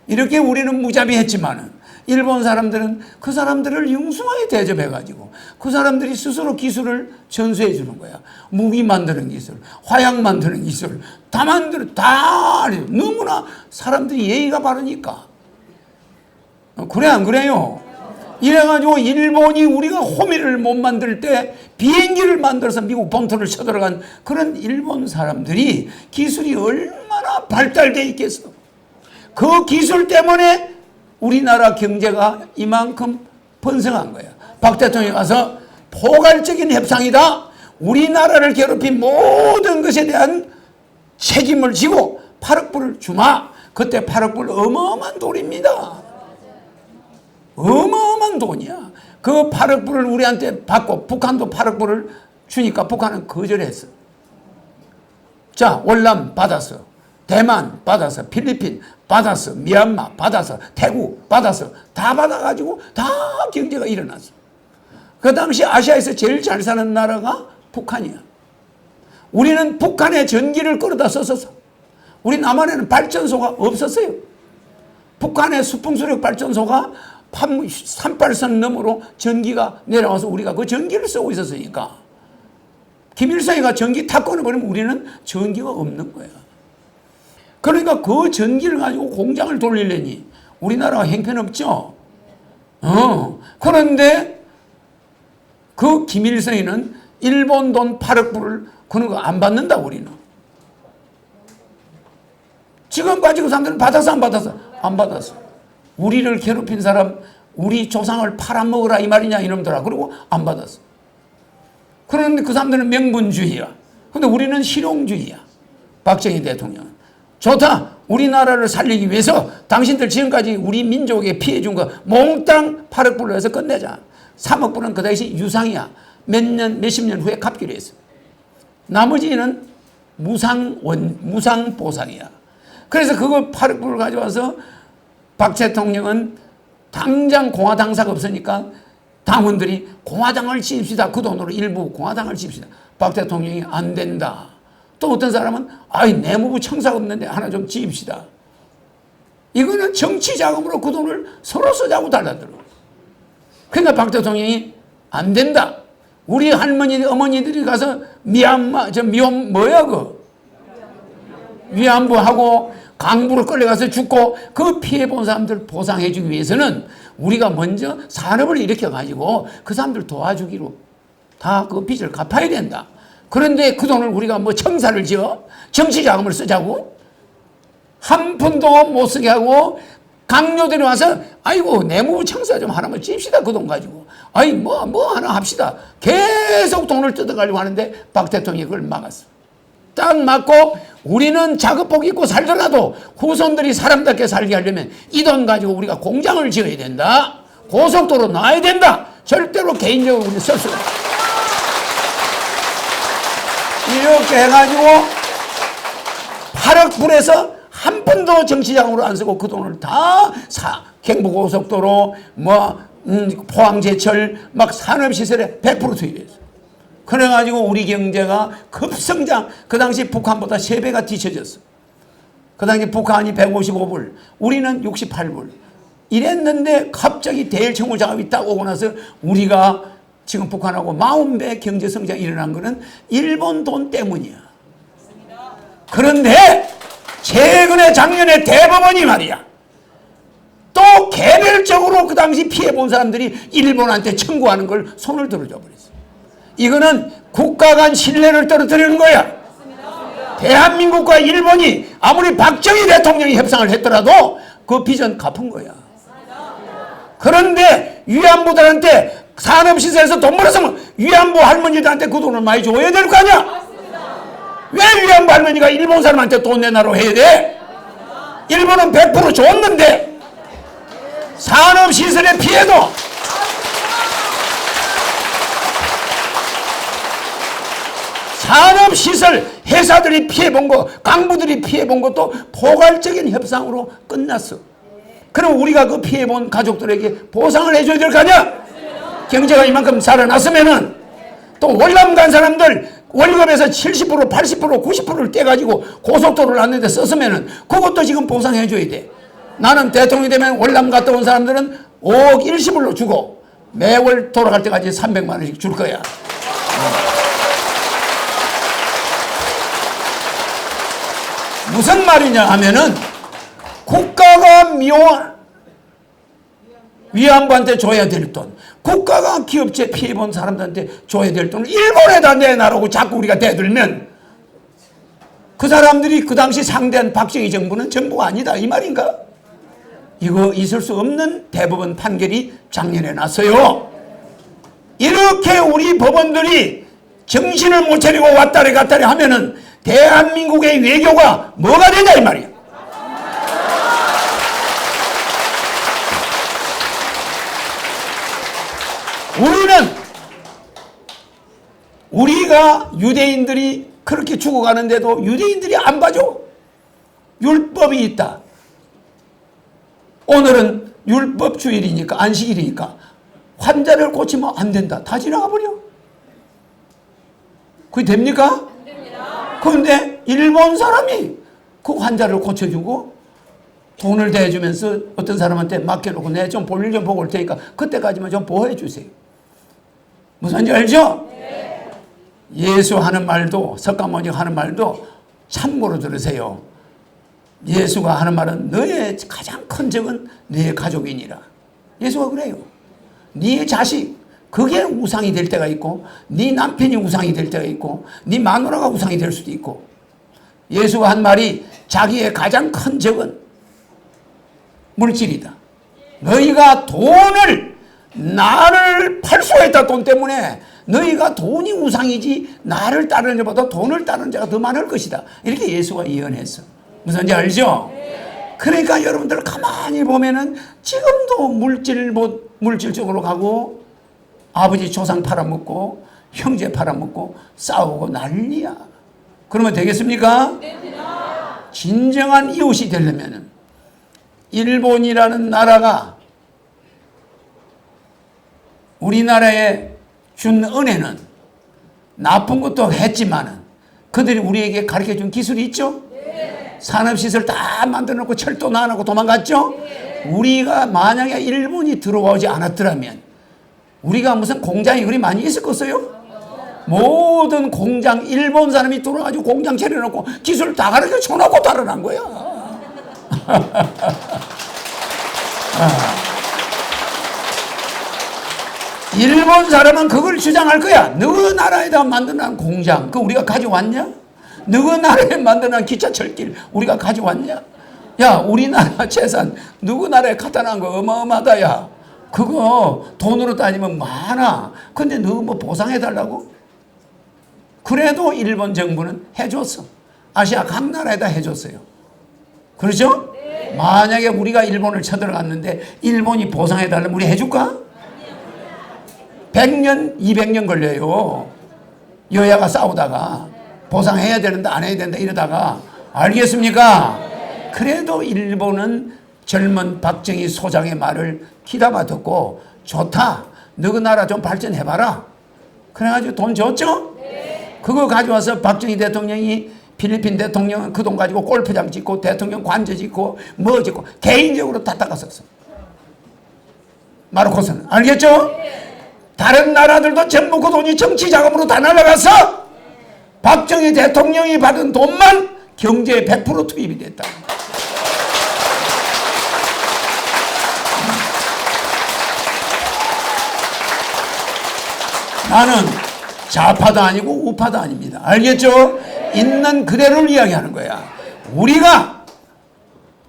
이렇게 우리는 무자비했지만은 일본 사람들은 그 사람들을 융숭하게 대접해가지고 그 사람들이 스스로 기술을 전수해 주는 거야. 무기 만드는 기술, 화약 만드는 기술 다 만들어 다 너무나 사람들이 예의가 바르니까. 그래 안 그래요? 이래가지고 일본이 우리가 호미를 못 만들 때 비행기를 만들어서 미국 본토를 쳐들어간 그런 일본 사람들이 기술이 얼마나 발달되어 있겠어. 그 기술 때문에 우리나라 경제가 이만큼 번성한 거야. 박 대통령이 가서 포괄적인 협상이다. 우리나라를 괴롭힌 모든 것에 대한 책임을 지고 8억 불을 주마. 그때 8억 불 어마어마한 돈입니다. 어마어마한 돈이야. 그 8억 불을 우리한테 받고 북한도 8억 불을 주니까 북한은 거절했어. 자, 월남 받았어. 대만 받아서, 필리핀 받아서, 미얀마 받아서, 태국 받아서 다 받아가지고 다 경제가 일어났어. 그 당시 아시아에서 제일 잘 사는 나라가 북한이야. 우리는 북한의 전기를 끌어다 썼었어. 우리 남한에는 발전소가 없었어요. 북한의 수풍수력 발전소가 38선 너머로 전기가 내려와서 우리가 그 전기를 쓰고 있었으니까 김일성이가 전기 탁 끊어버리면 우리는 전기가 없는 거야. 그러니까 그 전기를 가지고 공장을 돌리려니 우리나라가 형편없죠. 그런데 그 김일성이는 일본 돈 8억 불을 그런 거 안 받는다 우리는. 지금까지 그 사람들은 받아서 안 받아서? 안 받았어. 우리를 괴롭힌 사람 우리 조상을 팔아먹으라 이 말이냐 이놈들아. 그리고 안 받았어. 그런데 그 사람들은 명분주의야. 근데 우리는 실용주의야. 박정희 대통령. 좋다. 우리나라를 살리기 위해서 당신들 지금까지 우리 민족에 피해 준 거 몽땅 8억 불로 해서 끝내자. 3억 불은 그 당시 유상이야. 몇십 년 후에 갚기로 했어. 나머지는 무상 보상이야. 그래서 그거 8억 불을 가져와서 박 대통령은 당장 공화당사가 없으니까 당원들이 공화당을 지읍시다. 그 돈으로 일부 공화당을 지읍시다. 박 대통령이 안 된다. 또 어떤 사람은 내무부 청사가 없는데 하나 좀 지읍시다. 이거는 정치 자금으로 그 돈을 서로 쓰자고 달라들어. 그러니까 박 대통령이 안 된다. 우리 할머니 어머니들이 가서 위안부하고 강부로 끌려가서 죽고 그 피해 본 사람들 보상해 주기 위해서는 우리가 먼저 산업을 일으켜 가지고 그 사람들 도와주기로 다 그 빚을 갚아야 된다. 그런데 그 돈을 우리가 청사를 지어 정치 자금을 쓰자고 한 푼도 못 쓰게 하고 강요들이 와서 아이고 내무부 청사 좀 하나만 찝시다 그 돈 가지고 아이 뭐 하나 합시다 계속 돈을 뜯어가려고 하는데 박 대통령이 그걸 막았어. 딱 막고 우리는 작업복 입고 살더라도 후손들이 사람답게 살게 하려면 이 돈 가지고 우리가 공장을 지어야 된다. 고속도로 놔야 된다. 절대로 개인적으로 우리는 쓸 수가 없다. 이렇게 해가지고 8억 불에서 한 푼도 정치자금으로 안 쓰고 그 돈을 다 경부고속도로 포항제철 막 산업시설에 100% 투입했어. 그래가지고 우리 경제가 급성장. 그 당시 북한보다 3배가 뒤쳐졌어. 그 당시 북한이 155불 우리는 68불 이랬는데 갑자기 대일청구 작업이 딱 오고 나서 우리가 지금 북한하고 40배 경제성장이 일어난 거는 일본 돈 때문이야. 그런데 최근에 작년에 대법원이 말이야 또 개별적으로 그 당시 피해본 사람들이 일본한테 청구하는 걸 손을 들어줘 버렸어. 이거는 국가 간 신뢰를 떨어뜨리는 거야. 대한민국과 일본이 아무리 박정희 대통령이 협상을 했더라도 그 빚은 갚은 거야. 그런데 위안부들한테 산업시설에서 돈 벌었으면 위안부 할머니들한테 그 돈을 많이 줘야 될 거 아니야. 왜 위안부 할머니가 일본 사람한테 돈 내놔로 해야 돼? 일본은 100% 줬는데 산업시설의 피해도 산업시설 회사들이 피해본 거 강부들이 피해본 것도 포괄적인 협상으로 끝났어. 그럼 우리가 그 피해본 가족들에게 보상을 해줘야 될 거 아니야? 경제가 이만큼 살아났으면은 또 월남 간 사람들 월급에서 70%, 80%, 90%를 떼가지고 고속도로를 놨는데 썼으면은 그것도 지금 보상해줘야 돼. 나는 대통령이 되면 월남 갔다 온 사람들은 5억 일시불로 주고 매월 돌아갈 때까지 300만 원씩 줄 거야. 무슨 말이냐 하면은 국가가 위안부한테 줘야 될 돈, 국가가 기업체 피해본 사람들한테 줘야 될 돈을 일본에다 내놔라고 자꾸 우리가 대들면 그 사람들이 그 당시 상대한 박정희 정부는 정부가 아니다 이 말인가? 이거 있을 수 없는 대법원 판결이 작년에 났어요. 이렇게 우리 법원들이 정신을 못 차리고 왔다리 갔다리 하면은 대한민국의 외교가 뭐가 되냐 이 말이야. 우리가 유대인들이 그렇게 죽어가는데도 유대인들이 안 봐줘. 율법이 있다. 오늘은 율법주일이니까 안식일이니까 환자를 고치면 안 된다. 다 지나가 버려. 그게 됩니까? 안 됩니다. 그런데 일본 사람이 그 환자를 고쳐주고 돈을 대주면서 어떤 사람한테 맡겨놓고 내 좀 볼일 좀 보고 올 테니까 그때까지만 좀 보호해 주세요. 무슨지 알죠? 네. 예수 하는 말도 석가모니 하는 말도 참고로 들으세요. 예수가 하는 말은 너의 가장 큰 적은 너의 가족이니라. 예수가 그래요. 네 자식 그게 우상이 될 때가 있고 네 남편이 우상이 될 때가 있고 네 마누라가 우상이 될 수도 있고 예수가 한 말이 자기의 가장 큰 적은 물질이다. 너희가 돈을 나를 팔 수가 있다. 돈 때문에 너희가 돈이 우상이지 나를 따르는 자보다 돈을 따르는 자가 더 많을 것이다. 이렇게 예수가 예언했어. 무슨지 알죠? 그러니까 여러분들 가만히 보면은 지금도 물질적으로 가고 아버지 조상 팔아먹고 형제 팔아먹고 싸우고 난리야. 그러면 되겠습니까? 진정한 이웃이 되려면은 일본이라는 나라가 우리나라에 준 은혜는 나쁜 것도 했지만은 그들이 우리에게 가르쳐 준 기술이 있죠? 네. 산업시설 다 만들어 놓고 철도 나눠놓고 도망갔죠? 네. 우리가 만약에 일본이 들어오지 않았더라면 우리가 무슨 공장이 그리 많이 있었겠어요? 모든 공장 일본 사람이 들어와가지고 공장 차려놓고 기술 다 가르쳐 줘놓고 달아난 거야. 일본 사람은 그걸 주장할 거야. 너희 나라에다 만드는 공장, 그거 우리가 가져왔냐? 너희 나라에 만드는 기차철길, 우리가 가져왔냐? 야, 우리나라 재산 누구 나라에 갖다 놓은 거 어마어마하다, 야. 그거 돈으로 따지면 많아. 근데 너 뭐 보상해달라고? 그래도 일본 정부는 해줬어. 아시아 각 나라에다 해줬어요. 그렇죠? 만약에 우리가 일본을 쳐들어갔는데 일본이 보상해달라면 우리 해줄까? 100년, 200년 걸려요. 여야가 싸우다가 보상해야 되는데 안 해야 된다 이러다가. 알겠습니까? 그래도 일본은 젊은 박정희 소장의 말을 귀담아 듣고 좋다. 너희 나라 좀 발전해봐라. 그래가지고 돈 줬죠? 그거 가져와서 박정희 대통령이 필리핀 대통령은 그 돈 가지고 골프장 짓고 대통령 관저 짓고 뭐 짓고 개인적으로 다 닦았었어. 마르코스는. 알겠죠? 다른 나라들도 전부 그 돈이 정치 자금으로 다 날아가서 박정희 대통령이 받은 돈만 경제에 100% 투입이 됐다. 나는 좌파도 아니고 우파도 아닙니다. 알겠죠? 있는 그대로를 이야기하는 거야. 우리가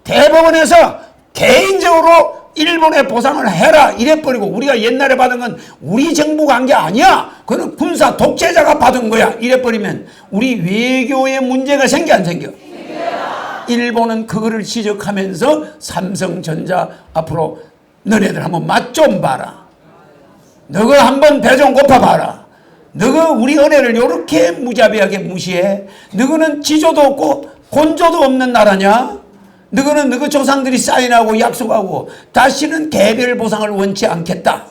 대법원에서 개인적으로 일본에 보상을 해라 이래버리고 우리가 옛날에 받은 건 우리 정부가 한 게 아니야. 그건 군사 독재자가 받은 거야. 이래버리면 우리 외교에 문제가 생겨 안 생겨? 일본은 그거를 지적하면서 삼성전자 앞으로 너네들 한번 맛 좀 봐라. 너가 한번 배 좀 고파봐라. 너가 우리 은혜를 이렇게 무자비하게 무시해? 너는 지조도 없고 곤조도 없는 나라냐? 너는 너희 조상들이 사인하고 약속하고 다시는 개별 보상을 원치 않겠다.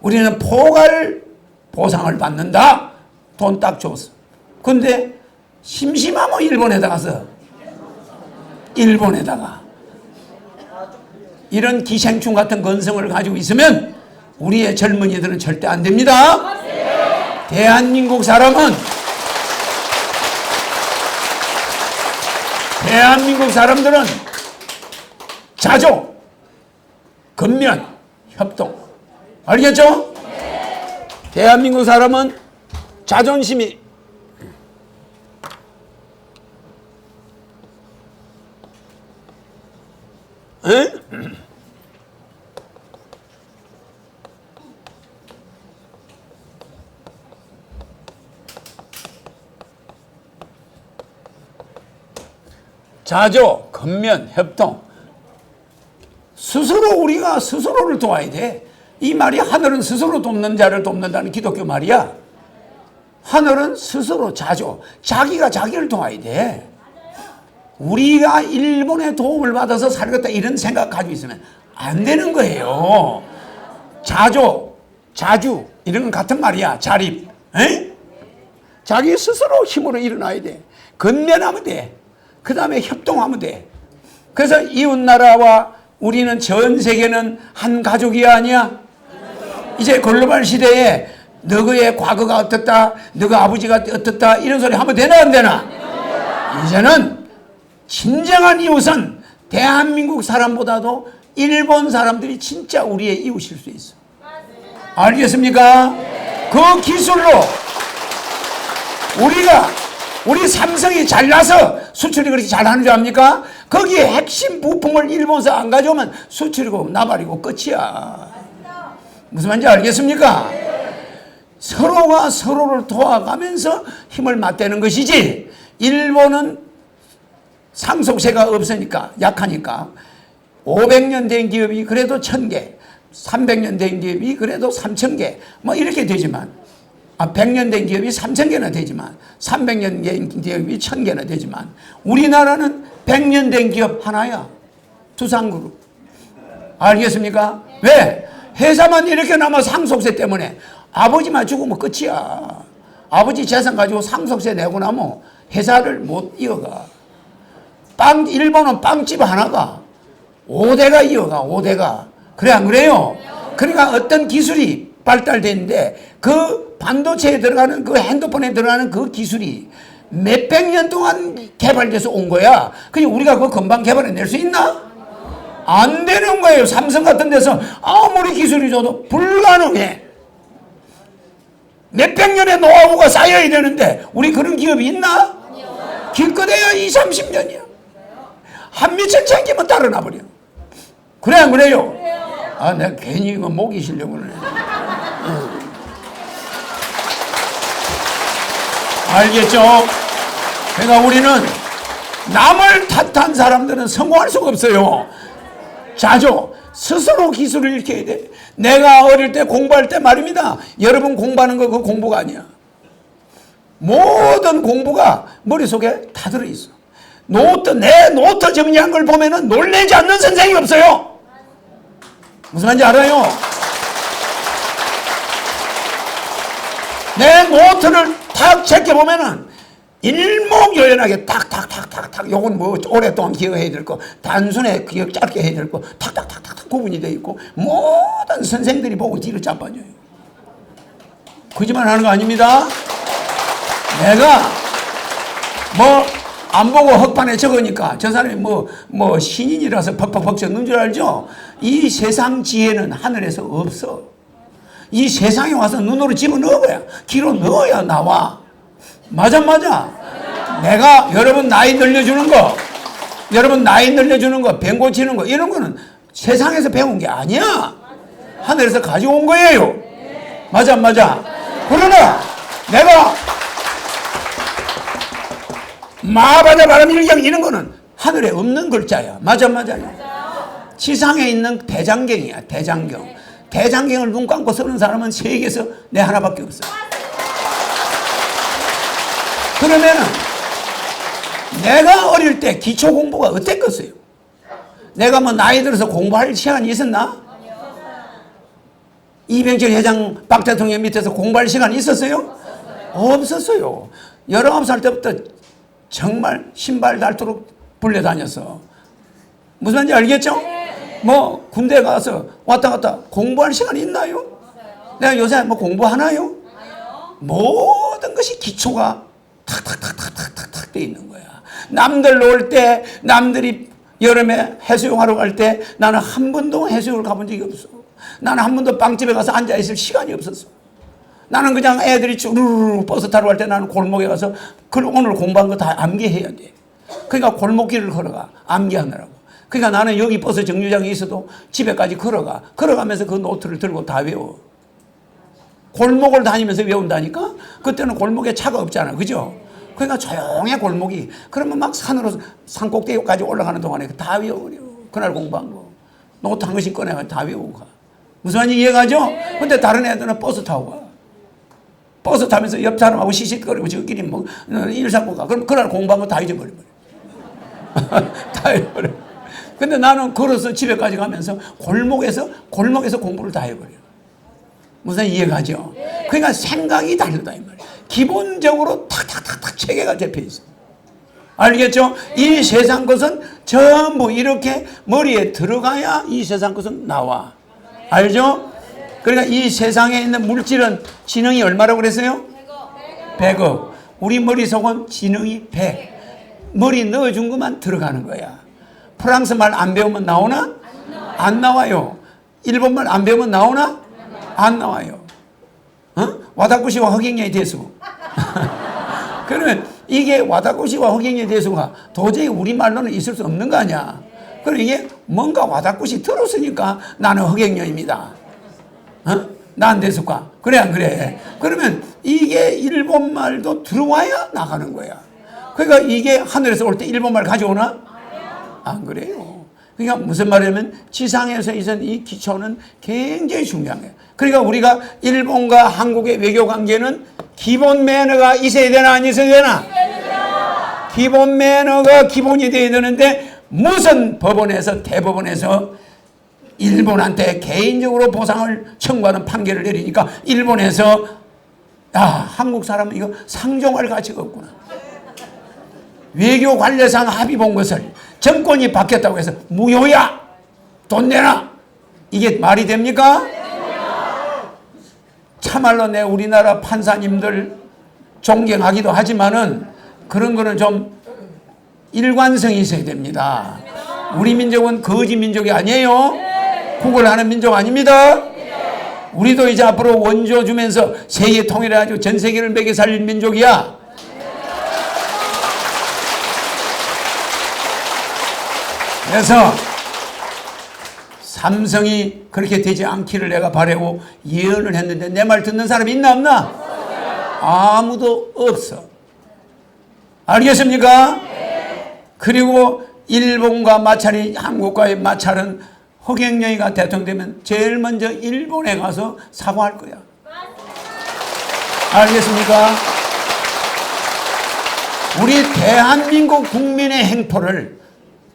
우리는 포괄 보상을 받는다. 돈 딱 줬어. 근데 심심하면 일본에다가 이런 기생충 같은 건성을 가지고 있으면 우리의 젊은이들은 절대 안 됩니다. 대한민국 사람들은 자조, 근면, 협동. 알겠죠? 대한민국 사람은 자존심이 에? 자조, 근면, 협동. 스스로 우리가 스스로를 도와야 돼. 이 말이 하늘은 스스로 돕는 자를 돕는다는 기독교 말이야. 하늘은 스스로 자조, 자기가 자기를 도와야 돼. 우리가 일본의 도움을 받아서 살겠다 이런 생각 가지고 있으면 안 되는 거예요. 자조, 자주 이런 건 같은 말이야. 자립. 에? 자기 스스로 힘으로 일어나야 돼. 근면하면 돼. 그 다음에 협동하면 돼. 그래서 이웃나라와 우리는 전 세계는 한 가족이 아니야. 이제 글로벌 시대에 너의 과거가 어떻다, 너의 아버지가 어떻다 이런 소리 하면 되나 안 되나? 이제는 진정한 이웃은 대한민국 사람보다도 일본 사람들이 진짜 우리의 이웃일 수 있어. 알겠습니까? 그 기술로 우리 삼성이 잘나서 수출이 그렇게 잘하는 줄 압니까? 거기에 핵심 부품을 일본에서 안 가져오면 수출이고 나발이고 끝이야. 무슨 말인지 알겠습니까? 서로가 서로를 도와가면서 힘을 맞대는 것이지, 일본은 상속세가 없으니까, 약하니까 500년 된 기업이 그래도 1000개, 300년 된 기업이 그래도 3000개 뭐 이렇게 되지만, 100년 된 기업이 3000개나 되지만, 300년 된 기업이 1000개나 되지만, 우리나라는 100년 된 기업 하나야. 두산그룹. 알겠습니까? 왜? 회사만 이렇게 남아 상속세 때문에. 아버지만 죽으면 끝이야. 아버지 재산 가지고 상속세 내고 나면 회사를 못 이어가. 일본은 빵집 하나가 5대가 이어가, 5대가. 그래, 안 그래요? 그러니까 어떤 기술이 발달되는데 그 반도체에 들어가는, 그 핸드폰에 들어가는 그 기술이 몇백 년 동안 개발돼서 온 거야. 그냥 우리가 그거 금방 개발해낼 수 있나? 안 되는 거예요. 삼성 같은 데서 아무리 기술이 줘도 불가능해. 몇백 년의 노하우가 쌓여야 되는데 우리 그런 기업이 있나? 기껏해야 20, 30년이야. 한 미천 챙기면 따라나 버려. 그래 안 그래요? 아, 내가 괜히 이거 목이 쉬려고 그러네. 알겠죠? 그러니까 우리는 남을 탓한 사람들은 성공할 수가 없어요. 자조, 스스로 기술을 익혀야 돼. 내가 어릴 때 공부할 때 말입니다. 여러분 공부하는 거 그 공부가 아니야. 모든 공부가 머릿속에 다 들어있어. 내 노트 정리한 걸 보면은 놀라지 않는 선생이 없어요. 무슨 말인지 알아요? 내 노트를 탁 제껴보면은 일목요연하게 탁탁탁탁탁 요건 뭐 오랫동안 기억해야 될 거, 단순히 기억 짧게 해야 될 거 탁탁탁탁 구분이 되어 있고 모든 선생들이 보고 뒤로 짜빠져요. 거짓말 하는 거 아닙니다. 내가 뭐 안 보고 헛판에 적으니까 저 사람이 뭐 신인이라서 퍽퍽퍽 적는 줄 알죠? 이 세상 지혜는 하늘에서 없어. 이 세상에 와서 눈으로 집어넣어야, 귀로 넣어야 나와. 맞아. 내가 여러분 나이 늘려주는 거, 병 고치는 거, 이런 거는 세상에서 배운 게 아니야. 하늘에서 가져온 거예요. 맞아. 그러나 내가 마바자 바람일경 이런 거는 하늘에 없는 글자야. 맞아요. 지상에 있는 대장경이야. 대장경을 눈 감고 쓰는 사람은 세계에서 내 하나밖에 없어. 그러면은 내가 어릴 때 기초 공부가 어땠겠어요? 내가 뭐 나이 들어서 공부할 시간이 있었나? 이병철 회장 박 대통령 밑에서 공부할 시간이 있었어요? 없었어요. 19살 때부터 정말 신발 닳도록 불려다녔어. 무슨 말인지 알겠죠? 뭐 군대 가서 왔다 갔다 공부할 시간이 있나요? 내가 요새 뭐 공부하나요? 모든 것이 기초가 탁탁탁탁탁탁 돼 있는 거야. 남들 놀 때, 남들이 여름에 해수욕하러 갈 때 나는 한 번도 해수욕을 가본 적이 없어. 나는 한 번도 빵집에 가서 앉아있을 시간이 없었어. 나는 그냥 애들이 쭈르르 버스 타러 갈 때 나는 골목에 가서 오늘 공부한 거 다 암기해야 돼. 그러니까 골목길을 걸어가. 암기하느라고. 그러니까 나는 여기 버스 정류장에 있어도 집에까지 걸어가면서 그 노트를 들고 다 외워. 골목을 다니면서 외운다니까? 그때는 골목에 차가 없잖아. 그죠? 그러니까 조용해 골목이. 그러면 막 산 꼭대기까지 올라가는 동안에 다 외워버려. 그날 공부한 거. 노트 한 것씩 꺼내가 다 외우고 가. 무슨 말인지 이해가죠? 근데 다른 애들은 버스 타고 가. 버스 타면서 옆 사람하고 시시거리고 저끼리 뭐 일상고 가. 그럼 그날 공부한 거 다 잊어버려. 다 잊어버려. 근데 나는 걸어서 집에까지 가면서 골목에서 공부를 다 해버려. 무슨 이해가죠? 그러니까 생각이 다르다 이 말이야. 기본적으로 탁탁탁탁 체계가 잡혀 있어. 알겠죠? 이 세상 것은 전부 이렇게 머리에 들어가야 이 세상 것은 나와. 알죠? 그러니까 이 세상에 있는 물질은 지능이 얼마라고 그랬어요? 100억. 우리 머릿속은 지능이 100. 머리 넣어준 것만 들어가는 거야. 프랑스 말 안 배우면 나오나? 안 나와요. 일본 말 안 배우면 나오나? 안 나와요. 와다쿠시와 허경영의 대수. 그러면 이게 와다쿠시와 허경영의 대수가 도저히 우리말로는 있을 수 없는 거 아니야. 그럼 이게 뭔가 와다쿠시 들었으니까 나는 허경영입니다. 난 대수가. 그래 안 그래? 그러면 이게 일본말도 들어와야 나가는 거야. 그러니까 이게 하늘에서 올 때 일본말 가져오나? 안 그래요. 그러니까 무슨 말이냐면 지상에서 있은 이 기초는 굉장히 중요한 거예요. 그러니까 우리가 일본과 한국의 외교 관계는 기본 매너가 있어야 되나 안 있어야 되나? 기본 매너가 기본이 돼야 되는데 무슨 법원에서 대법원에서 일본한테 개인적으로 보상을 청구하는 판결을 내리니까 일본에서 한국 사람은 이거 상종할 가치가 없구나. 외교 관례상 합의 본 것을 정권이 바뀌었다고 해서 무효야. 돈 내놔. 이게 말이 됩니까? 참말로 내 우리나라 판사님들 존경하기도 하지만은 그런 거는 좀 일관성이 있어야 됩니다. 우리 민족은 거지 민족이 아니에요. 구걸하는 민족 아닙니다. 우리도 이제 앞으로 원조 주면서 세계 통일해가지고 전 세계를 먹여 살릴 민족이야. 그래서 삼성이 그렇게 되지 않기를 내가 바라고 예언을 했는데 내 말 듣는 사람이 있나 없나? 아무도 없어. 알겠습니까? 그리고 일본과 마찰이, 한국과의 마찰은 허경영이가 대통령 되면 제일 먼저 일본에 가서 사과할 거야. 알겠습니까? 우리 대한민국 국민의 행포를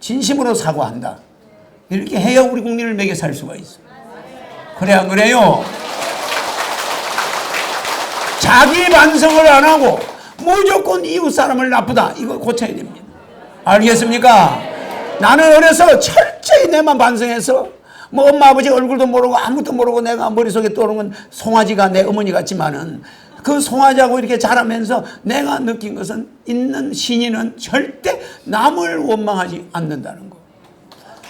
진심으로 사과한다. 이렇게 해야 우리 국민을 먹여 살 수가 있어. 그래 안 그래요? 자기 반성을 안 하고 무조건 이웃 사람을 나쁘다. 이거 고쳐야 됩니다. 알겠습니까? 나는 어려서 철저히 내만 반성해서 뭐 엄마 아버지 얼굴도 모르고 아무것도 모르고 내가 머릿속에 떠오르는 건 송아지가 내 어머니 같지만은 그 송아지하고 이렇게 자라면서 내가 느낀 것은 있는 신인은 절대 남을 원망하지 않는다는 거.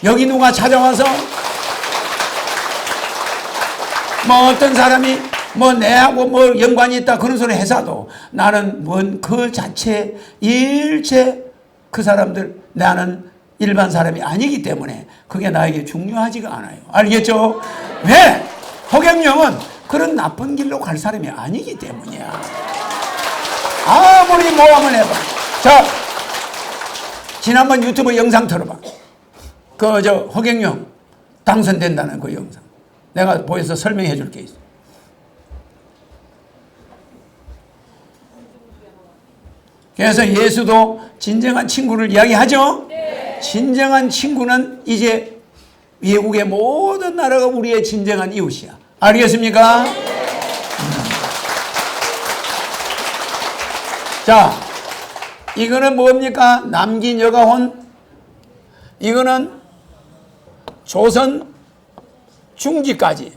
여기 누가 찾아와서 뭐 어떤 사람이 뭐 내하고 뭐 연관이 있다 그런 소리 해서도 나는 뭔 그 자체 일체 그 사람들 나는 일반 사람이 아니기 때문에 그게 나에게 중요하지가 않아요. 알겠죠? 왜? 허경영은 그런 나쁜 길로 갈 사람이 아니기 때문이야. 아무리 모함을 해봐. 자, 지난번 유튜브 영상 들어봐. 허경영 당선된다는 그 영상. 내가 보여서 설명해 줄 게 있어. 그래서 예수도 진정한 친구를 이야기하죠? 네. 진정한 친구는 이제 외국의 모든 나라가 우리의 진정한 이웃이야. 알겠습니까? 네. 자, 이거는 뭡니까? 남긴 여가혼. 이거는 조선 중기까지.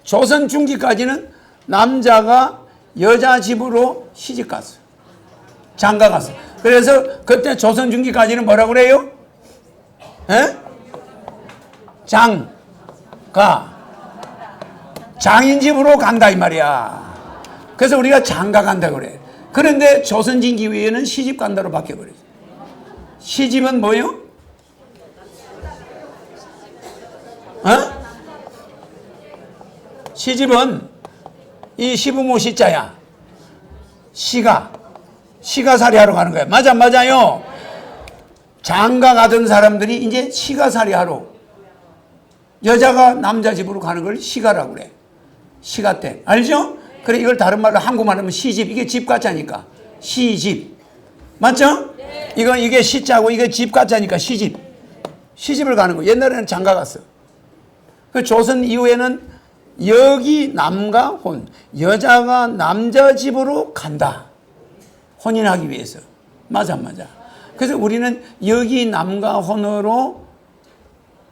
조선 중기까지는 남자가 여자 집으로 시집 갔어요. 장가 갔어. 그래서 그때 조선 중기까지는 뭐라고 그래요? 에? 장가. 장인 집으로 간다 이 말이야. 그래서 우리가 장가 간다 그래. 그런데 조선 중기 위에는 시집 간다로 바뀌어버렸어. 시집은 뭐요? 어? 시집은 이 시부모 시자야. 시가살이 하러 가는 거야. 맞아, 맞아요. 장가 가던 사람들이 이제 시가살이 하러 여자가 남자 집으로 가는 걸 시가라고 그래. 시가 때. 알죠? 그래, 이걸 다른 말로 한국말로 하면 시집. 이게 집 가짜니까. 시집. 맞죠? 네. 이게 시자고 이게 집 가짜니까 시집. 시집을 가는 거. 옛날에는 장가 갔어. 그 조선 이후에는 여기 남과 혼. 여자가 남자 집으로 간다. 혼인하기 위해서. 맞아. 그래서 우리는 여기 남과 혼으로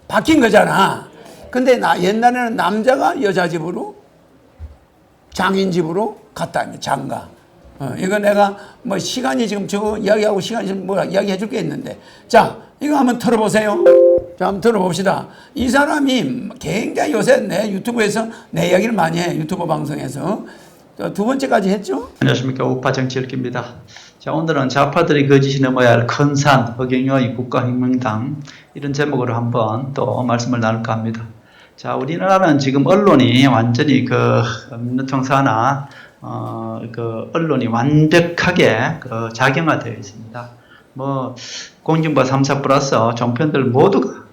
바뀐 거잖아. 근데 옛날에는 남자가 여자 집으로 장인 집으로 갔다. 장가. 이거 내가 뭐 시간이 지금 저거 이야기하고 시간이 좀 뭐야 이야기해 줄 게 있는데. 자, 이거 한번 들어보세요. 자, 한번 들어봅시다. 이 사람이 굉장히 요새 내 유튜브에서 내 이야기를 많이 해. 유튜브 방송에서. 두 번째까지 했죠? 안녕하십니까. 우파 정치일기입니다. 자, 오늘은 좌파들이 거짓이 넘어야 할 큰 산, 허경영의 국가혁명당 이런 제목으로 한번 또 말씀을 나눌까 합니다. 자, 우리나라는 지금 언론이 완전히 민노총사나 언론이 완벽하게 작용화되어 있습니다. 뭐 공중파 3사 플러스 종편들 모두가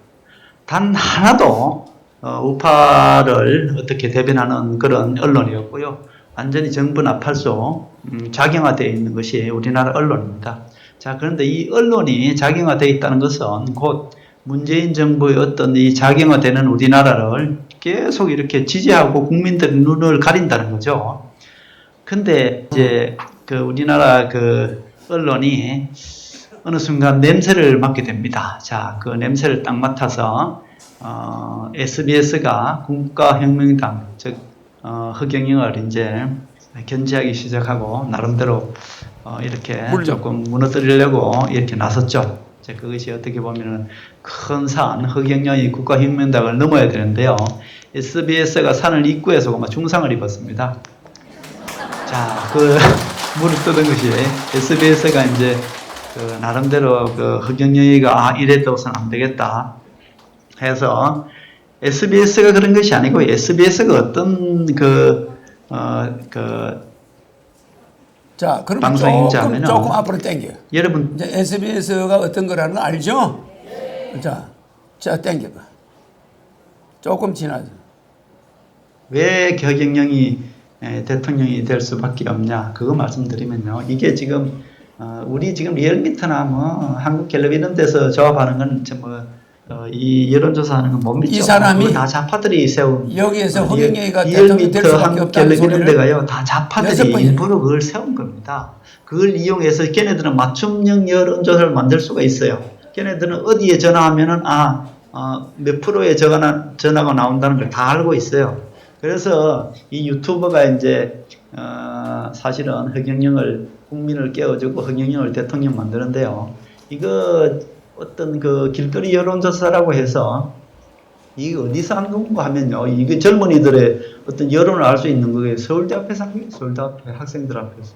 단 하나도 우파를 어떻게 대변하는 그런 언론이었고요. 완전히 정부 나팔소 작용화되어 있는 것이 우리나라 언론입니다. 자, 그런데 이 언론이 작용화되어 있다는 것은 곧 문재인 정부의 어떤 이 작용화되는 우리나라를 계속 이렇게 지지하고 국민들의 눈을 가린다는 거죠. 근데 이제 우리나라 언론이 어느 순간 냄새를 맡게 됩니다. 자, 그 냄새를 딱 맡아서 SBS가 국가혁명당 즉 허경영을 이제 견제하기 시작하고 나름대로 이렇게 조금 무너뜨리려고 이렇게 나섰죠. 그것이 어떻게 보면은 큰 산 허경영이 국가혁명당을 넘어야 되는데요. SBS가 산을 입구에서 중상을 입었습니다. 자, 무릎 뜯은 것이 SBS가 이제 그 나름대로 그 허경영이가 아, 이래도선 안 되겠다 해서 SBS가 그런 것이 아니고 SBS가 어떤 자, 그럼 방송인지 하면은 조금 앞으로 당겨. 여러분 이제 SBS가 어떤 거라는 거 알죠? 자, 당겨봐. 조금 지나서. 왜 허경영이 대통령이 될 수밖에 없냐 그거 말씀드리면요. 이게 지금 우리 지금 리얼미터나 뭐 한국갤럽 이런 데서 조합하는 건 이 여론조사하는 건 못 믿죠. 이 사람이 그거 다 좌파들이 세운 여기에서 허경영이가 대통령이 될 리얼미터 수밖에 없다는 한국갤럽 이런 소리를 데가요. 다 여섯 좌파들이 번이나. 일부러 그걸 세운 겁니다. 그걸 이용해서 걔네들은 맞춤형 여론조사를 만들 수가 있어요. 걔네들은 어디에 전화하면은 몇 프로의 전화가 나온다는 걸 다 알고 있어요. 그래서 이 유튜버가 이제 사실은 허경영을 국민을 깨워주고 허경영을 대통령 만드는데요. 이거 어떤 그 길거리 여론조사라고 해서 이게 어디서 한 건가 하면요. 이게 젊은이들의 어떤 여론을 알 수 있는 거예요. 서울대 앞에서 한 거예요. 서울대 앞에 학생들 앞에서.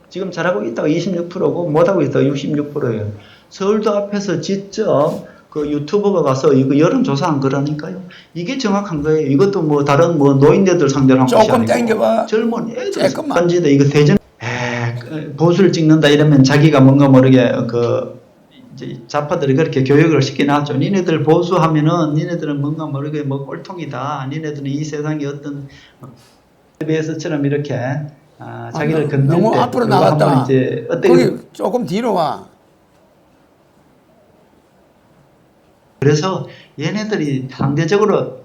지금 잘하고 있다가 26%고 못하고 있다가 66%예요. 서울대 앞에서 직접 그 유튜버가 가서 이거 여론조사한 거라니까요. 이게 정확한 거예요. 이것도 뭐 다른 뭐 노인네들 상대로 한 것이 조금 아니고 당겨봐. 젊은 애들 조금만. 간지다 이거 대전 보수를 찍는다 이러면 자기가 뭔가 모르게 이제 좌파들이 그렇게 교육을 시켜놨죠. 니네들 보수하면은 니네들은 뭔가 모르게 뭐 꼴통이다. 니네들은 이 세상에 어떤 TBS처럼 이렇게 자기를 건들 너무 때 앞으로 그거 나갔다. 한번 이제 거기 조금 뒤로 와. 그래서 얘네들이 상대적으로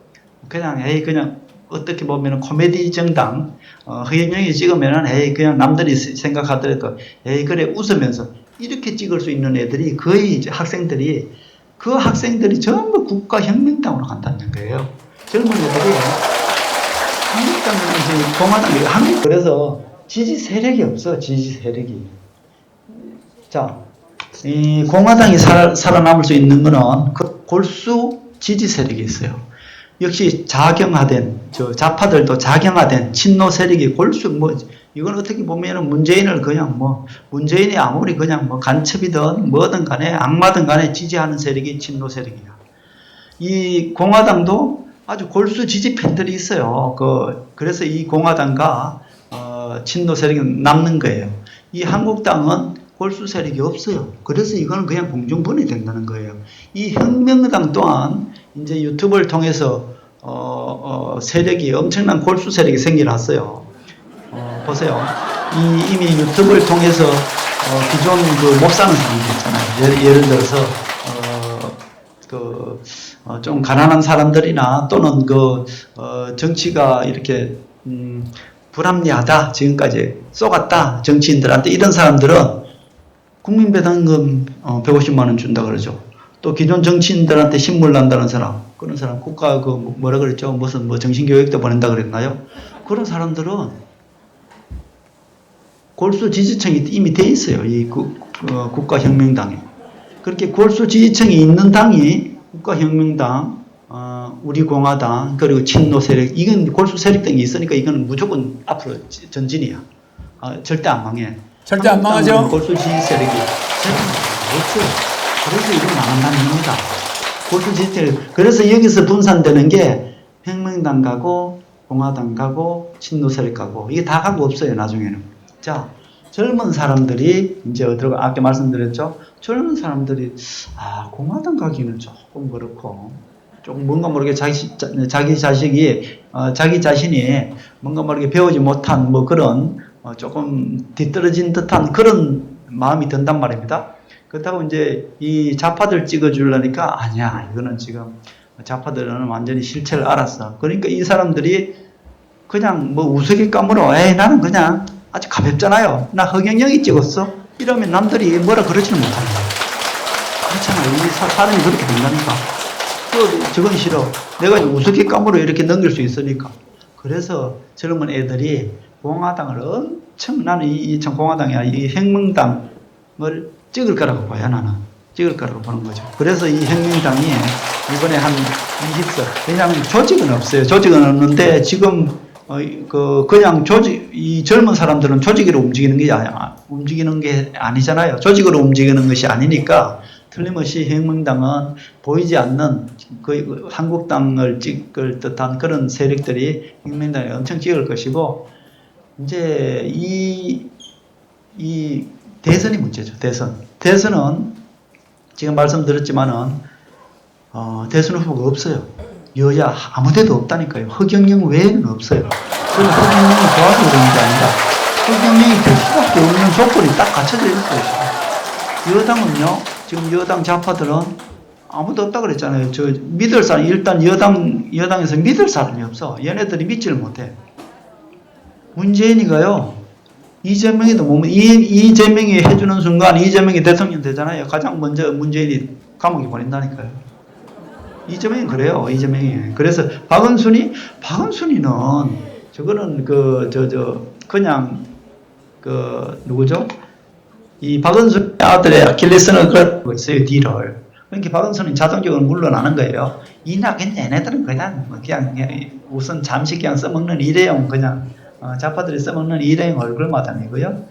그냥 그냥 어떻게 보면은 코미디 정당 허경영이 찍으면은 그냥 남들이 생각하더라도 그래 웃으면서 이렇게 찍을 수 있는 애들이 거의 이제 학생들이 전부 국가혁명당으로 간다는 거예요. 젊은 애들이 한국당은 이제 공화당 그래서 지지 세력이 없어. 지지 세력이. 자, 이 공화당이 살아남을 수 있는 거는 그 골수 지지 세력이 있어요. 역시 자경화된 좌파들도 자경화된 친노 세력이 골수 이건 어떻게 보면은 문재인을 그냥 문재인이 아무리 그냥 간첩이든 뭐든 간에 악마든 간에 지지하는 세력이 친노 세력이야. 이 공화당도 아주 골수 지지 팬들이 있어요. 그래서 이 공화당과 친노 세력이 남는 거예요. 이 한국당은 골수 세력이 없어요. 그래서 이거는 그냥 공중분해 된다는 거예요. 이 혁명당 또한 이제 유튜브를 통해서 세력이 엄청난 골수 세력이 생겨났어요. 보세요. 이미 유튜브를 통해서 기존 못 사는 사람들 있잖아요. 예를 들어서 좀 가난한 사람들이나 또는 정치가 이렇게 불합리하다 지금까지 쏘갔다 정치인들한테 이런 사람들은 국민배당금 150만 원 준다 그러죠. 또 기존 정치인들한테 신물 난다는 사람, 그런 사람 국가 뭐라 그랬죠? 무슨 정신교육도 보낸다 그랬나요? 그런 사람들은 골수 지지층이 이미 돼 있어요. 이 국가혁명당에. 그렇게 골수 지지층이 있는 당이 국가혁명당, 우리 공화당, 그리고 친노 세력, 이건 골수 세력 등이 있으니까 이건 무조건 앞으로 전진이야. 절대 안 망해. 절대 안 망하죠? 골수 지지 세력이 없어요. 그래서 이건 망한다는 겁니다. 골수 지지 세력. 그래서 여기서 분산되는 게 혁명당 가고 공화당 가고 친노 세력 가고 이게 다 가고 없어요. 나중에는. 자, 젊은 사람들이 이제 어디로 아까 말씀드렸죠. 젊은 사람들이 공화당 가기는 조금 그렇고 좀 뭔가 모르게 자기 자신이 뭔가 모르게 배우지 못한 그런 조금 뒤떨어진 듯한 그런 마음이 든단 말입니다. 그렇다고 이제 이 좌파들 찍어주려니까 아니야, 이거는 지금 좌파들은 완전히 실체를 알았어. 그러니까 이 사람들이 그냥 우스갯감으로 나는 그냥 아주 가볍잖아요. 나 허경영이 찍었어. 이러면 남들이 뭐라 그러지는 못하는 거예요. 그렇잖아요. 이 사람이 그렇게 된다니까. 저건 싫어. 내가 우스갯감으로 이렇게 넘길 수 있으니까. 그래서 젊은 애들이 공화당을 나는 이 공화당이야. 이 혁명당을 찍을 거라고 봐요. 나는. 찍을 거라고 보는 거죠. 그래서 이 혁명당이 이번에 한 20석. 왜냐하면 조직은 없어요. 조직은 없는데 지금 그냥 이 젊은 사람들은 조직으로 움직이는 게 움직이는 게 아니잖아요. 조직으로 움직이는 것이 아니니까 틀림없이 혁명당은 보이지 않는 거의 한국당을 찍을 듯한 그런 세력들이 혁명당에 엄청 찍을 것이고, 이제 이 대선이 문제죠. 대선은 지금 말씀드렸지만은 대선 후보가 없어요. 여야 아무데도 없다니까요. 허경영 외에는 없어요. 그래서 허경영이 좋아서 그런 게 아니라 허경영이 될 수밖에 없는 조건이 딱 갖춰져 있어요. 여당은요, 지금 여당 좌파들은 아무도 없다 그랬잖아요. 저 믿을 사람, 일단 여당에서 믿을 사람이 없어. 얘네들이 믿지를 못해. 문재인이가요, 이재명이도 못, 이재명이 해주는 순간 이재명이 대통령 되잖아요. 가장 먼저 문재인이 감옥에 보낸다니까요. 이재명이 그래요. 이재명이. 그래서 박은순이는 저거는 그냥 누구죠? 이 박은순 아들의 아킬레스건을 걸고 있어요. 뒤를. 그러니까 박은순은 자동적으로 물러나는 거예요. 이낙연 얘네들은 그냥 우선 잠시 그냥 써먹는 일회용 그냥 좌파들이 써먹는 일회용 얼굴마담이고요.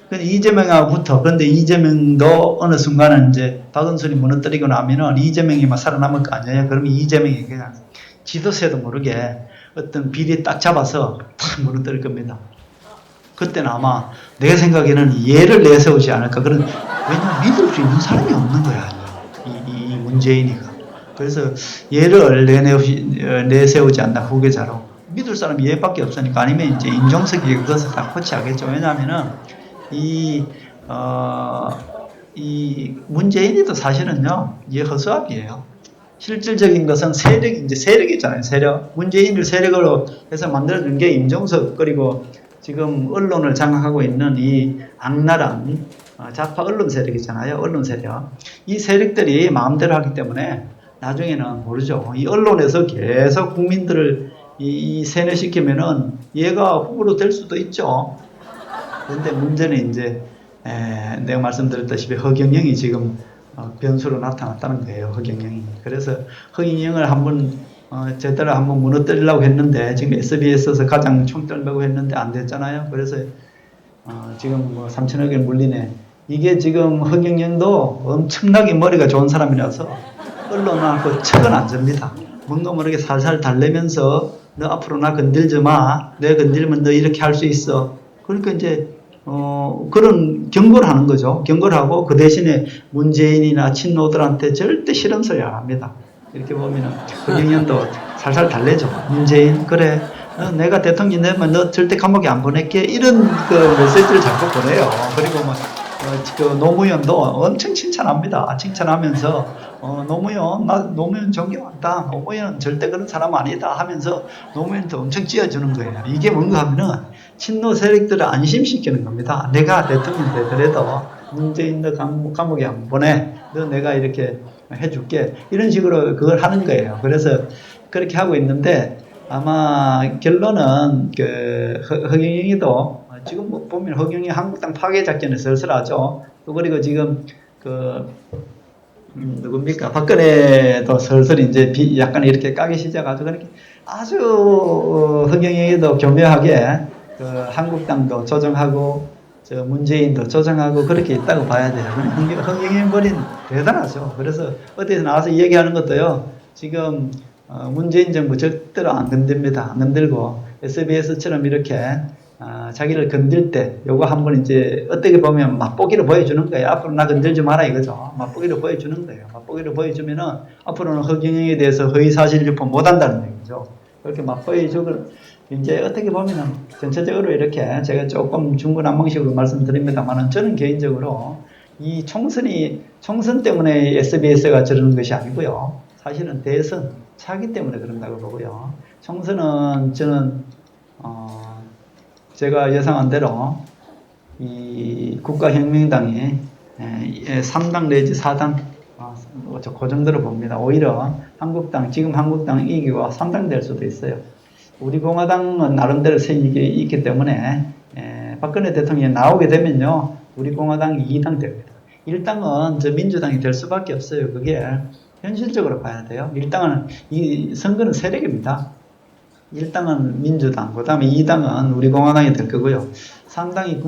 근데 이재명하고부터, 그런데 이재명도 어느 순간은 이제 박은순이 무너뜨리고 나면은 이재명이 막 살아남을 거 아니에요. 그러면 이재명이 그냥 지도세도 모르게 어떤 비리 딱 잡아서 탁 무너뜨릴 겁니다. 그때는 아마 내 생각에는 얘를 내세우지 않을까. 왜냐면 믿을 수 있는 사람이 없는 거야. 이 문재인이가. 그래서 얘를 내세우지 않나, 후계자로. 믿을 사람이 얘밖에 없으니까. 아니면 이제 임종석이 그것을 다 코치하겠죠. 왜냐하면은 이 문재인이도 사실은요, 얘 허수아비예요. 실질적인 것은 세력이잖아요. 세력. 문재인을 세력으로 해서 만들어준 게 임종석, 그리고 지금 언론을 장악하고 있는 이 악랄한 좌파 언론 세력이잖아요. 언론 세력. 이 세력들이 마음대로 하기 때문에 나중에는 모르죠. 이 언론에서 계속 국민들을 세뇌시키면은 얘가 후보로 될 수도 있죠. 그런데 문제는 이제 내가 말씀드렸다시피 허경영이 지금 변수로 나타났다는 거예요. 허경영이. 그래서 허경영을 한번 제대로 한번 무너뜨리려고 했는데, 지금 SBS에서 가장 총떨매고 했는데 안 됐잖아요. 그래서 지금 뭐 3천억에 물리네. 이게 지금 허경영도 엄청나게 머리가 좋은 사람이라서 언론하고 척은 안 접니다. 뭔가 모르게 살살 달래면서 너 앞으로 나 건들지 마. 내가 건들면 너 이렇게 할 수 있어. 그러니까 이제 그런 경고를 하는 거죠. 경고를 하고 그 대신에 문재인이나 친노들한테 절대 싫은 소리 안 합니다. 이렇게 보면은 허경영도 살살 달래죠. 문재인, 그래, 내가 대통령 되면 너 절대 감옥에 안 보낼게. 이런 그 메시지를 자꾸 보내요. 그리고 그 노무현도 엄청 칭찬합니다. 칭찬하면서 노무현, 나 노무현 존경한다. 노무현 절대 그런 사람 아니다 하면서 노무현도 엄청 찌어주는 거예요. 이게 뭔가 하면은 친노 세력들을 안심시키는 겁니다. 내가 대통령 되더라도 문재인 너 감옥에 안 보내. 너 내가 이렇게 해줄게. 이런 식으로 그걸 하는 거예요. 그래서 그렇게 하고 있는데, 아마 결론은 허경영이도 지금 뭐 보면 허경영이 한국당 파괴 작전에 슬슬하죠. 그리고 지금 누굽니까? 박근혜도 슬슬 이제 약간 이렇게 까기 시작하죠. 그러니까 아주 허경영이도 교묘하게 한국당도 조정하고 문재인도 조정하고 그렇게 있다고 봐야 돼요. 허경영 머리는 대단하죠. 그래서 어디서 나와서 얘기하는 것도요, 지금 문재인 정부 절대로 안 건듭니다. 안 건들고 SBS처럼 이렇게 자기를 건들 때 요거 한번 이제 어떻게 보면 맛보기로 보여주는 거예요. 앞으로 나 건들지 마라 이거죠. 맛보기로 보여주는 거예요. 맛보기로 보여주면은 앞으로는 허경영에 대해서 허위사실 유포 못한다는 얘기죠. 그렇게 맛보여주고 이제 어떻게 보면은 전체적으로 이렇게 제가 조금 중구난방식으로 말씀드립니다만은, 저는 개인적으로 이 총선 때문에 SBS가 저러는 것이 아니고요. 사실은 대선 차기 때문에 그런다고 보고요. 총선은 저는 제가 예상한 대로 이 국가혁명당이 3당 내지 4당 그 정도로 봅니다. 오히려 지금 한국당 이기고 3당 될 수도 있어요. 우리 공화당은 나름대로 세력이 있기 때문에 박근혜 대통령이 나오게 되면요, 우리 공화당이 2당 됩니다. 1당은 저 민주당이 될 수밖에 없어요. 그게 현실적으로 봐야 돼요. 1당은 이 선거는 세력입니다. 1당은 민주당, 그 다음에 2당은 우리 공화당이 될 거고요. 상당히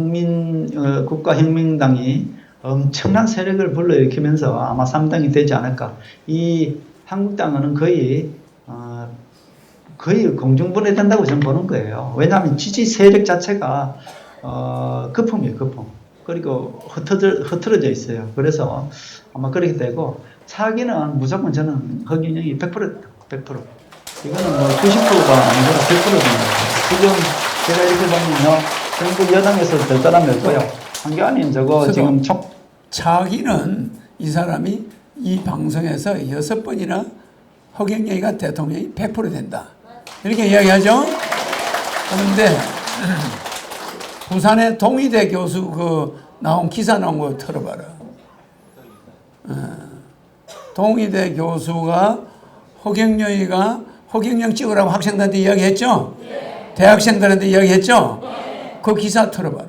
국가혁명당이 엄청난 세력을 불러일으키면서 아마 3당이 되지 않을까. 이 한국당은 거의 공중분해된다고 저는 보는 거예요. 왜냐하면 지지 세력 자체가 거품이에요, 거품. 그리고 흩어져 있어요. 그래서 아마 그렇게 되고, 차기는 무조건 저는 허경영이 100%. 이거는 뭐 90%가 아니라 100%입니다. 지금 제가 이렇게 보면요, 정부 여당에서 될 사람이 없고요. 한교안님 저거 지금 차기는 이 사람이 이 방송에서 6번이나 허경영이가 대통령이 100% 된다. 이렇게 이야기하죠. 그런데 부산의 동의대 교수 나온 기사 나온 거 들어봐라. 동의대 교수가 허경영 찍으라고 학생들한테 이야기했죠? 대학생들한테 이야기했죠? 그 기사 들어봐라.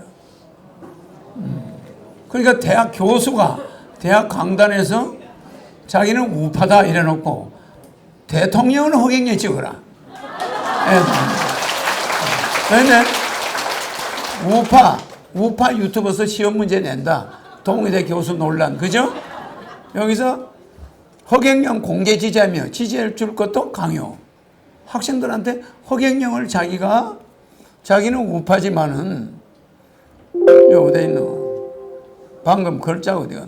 그러니까 대학 교수가 대학 강단에서 자기는 우파다 이래놓고 대통령은 허경영 찍어라. 그런데 우파 유튜버에서 시험 문제 낸다. 동의대 교수 논란. 그죠? 여기서 허경영 공개 지지하며 지지해 줄 것도 강요. 학생들한테 허경영을 자기는 우파지만은 여기 어디 있노? 방금 글자 어디가?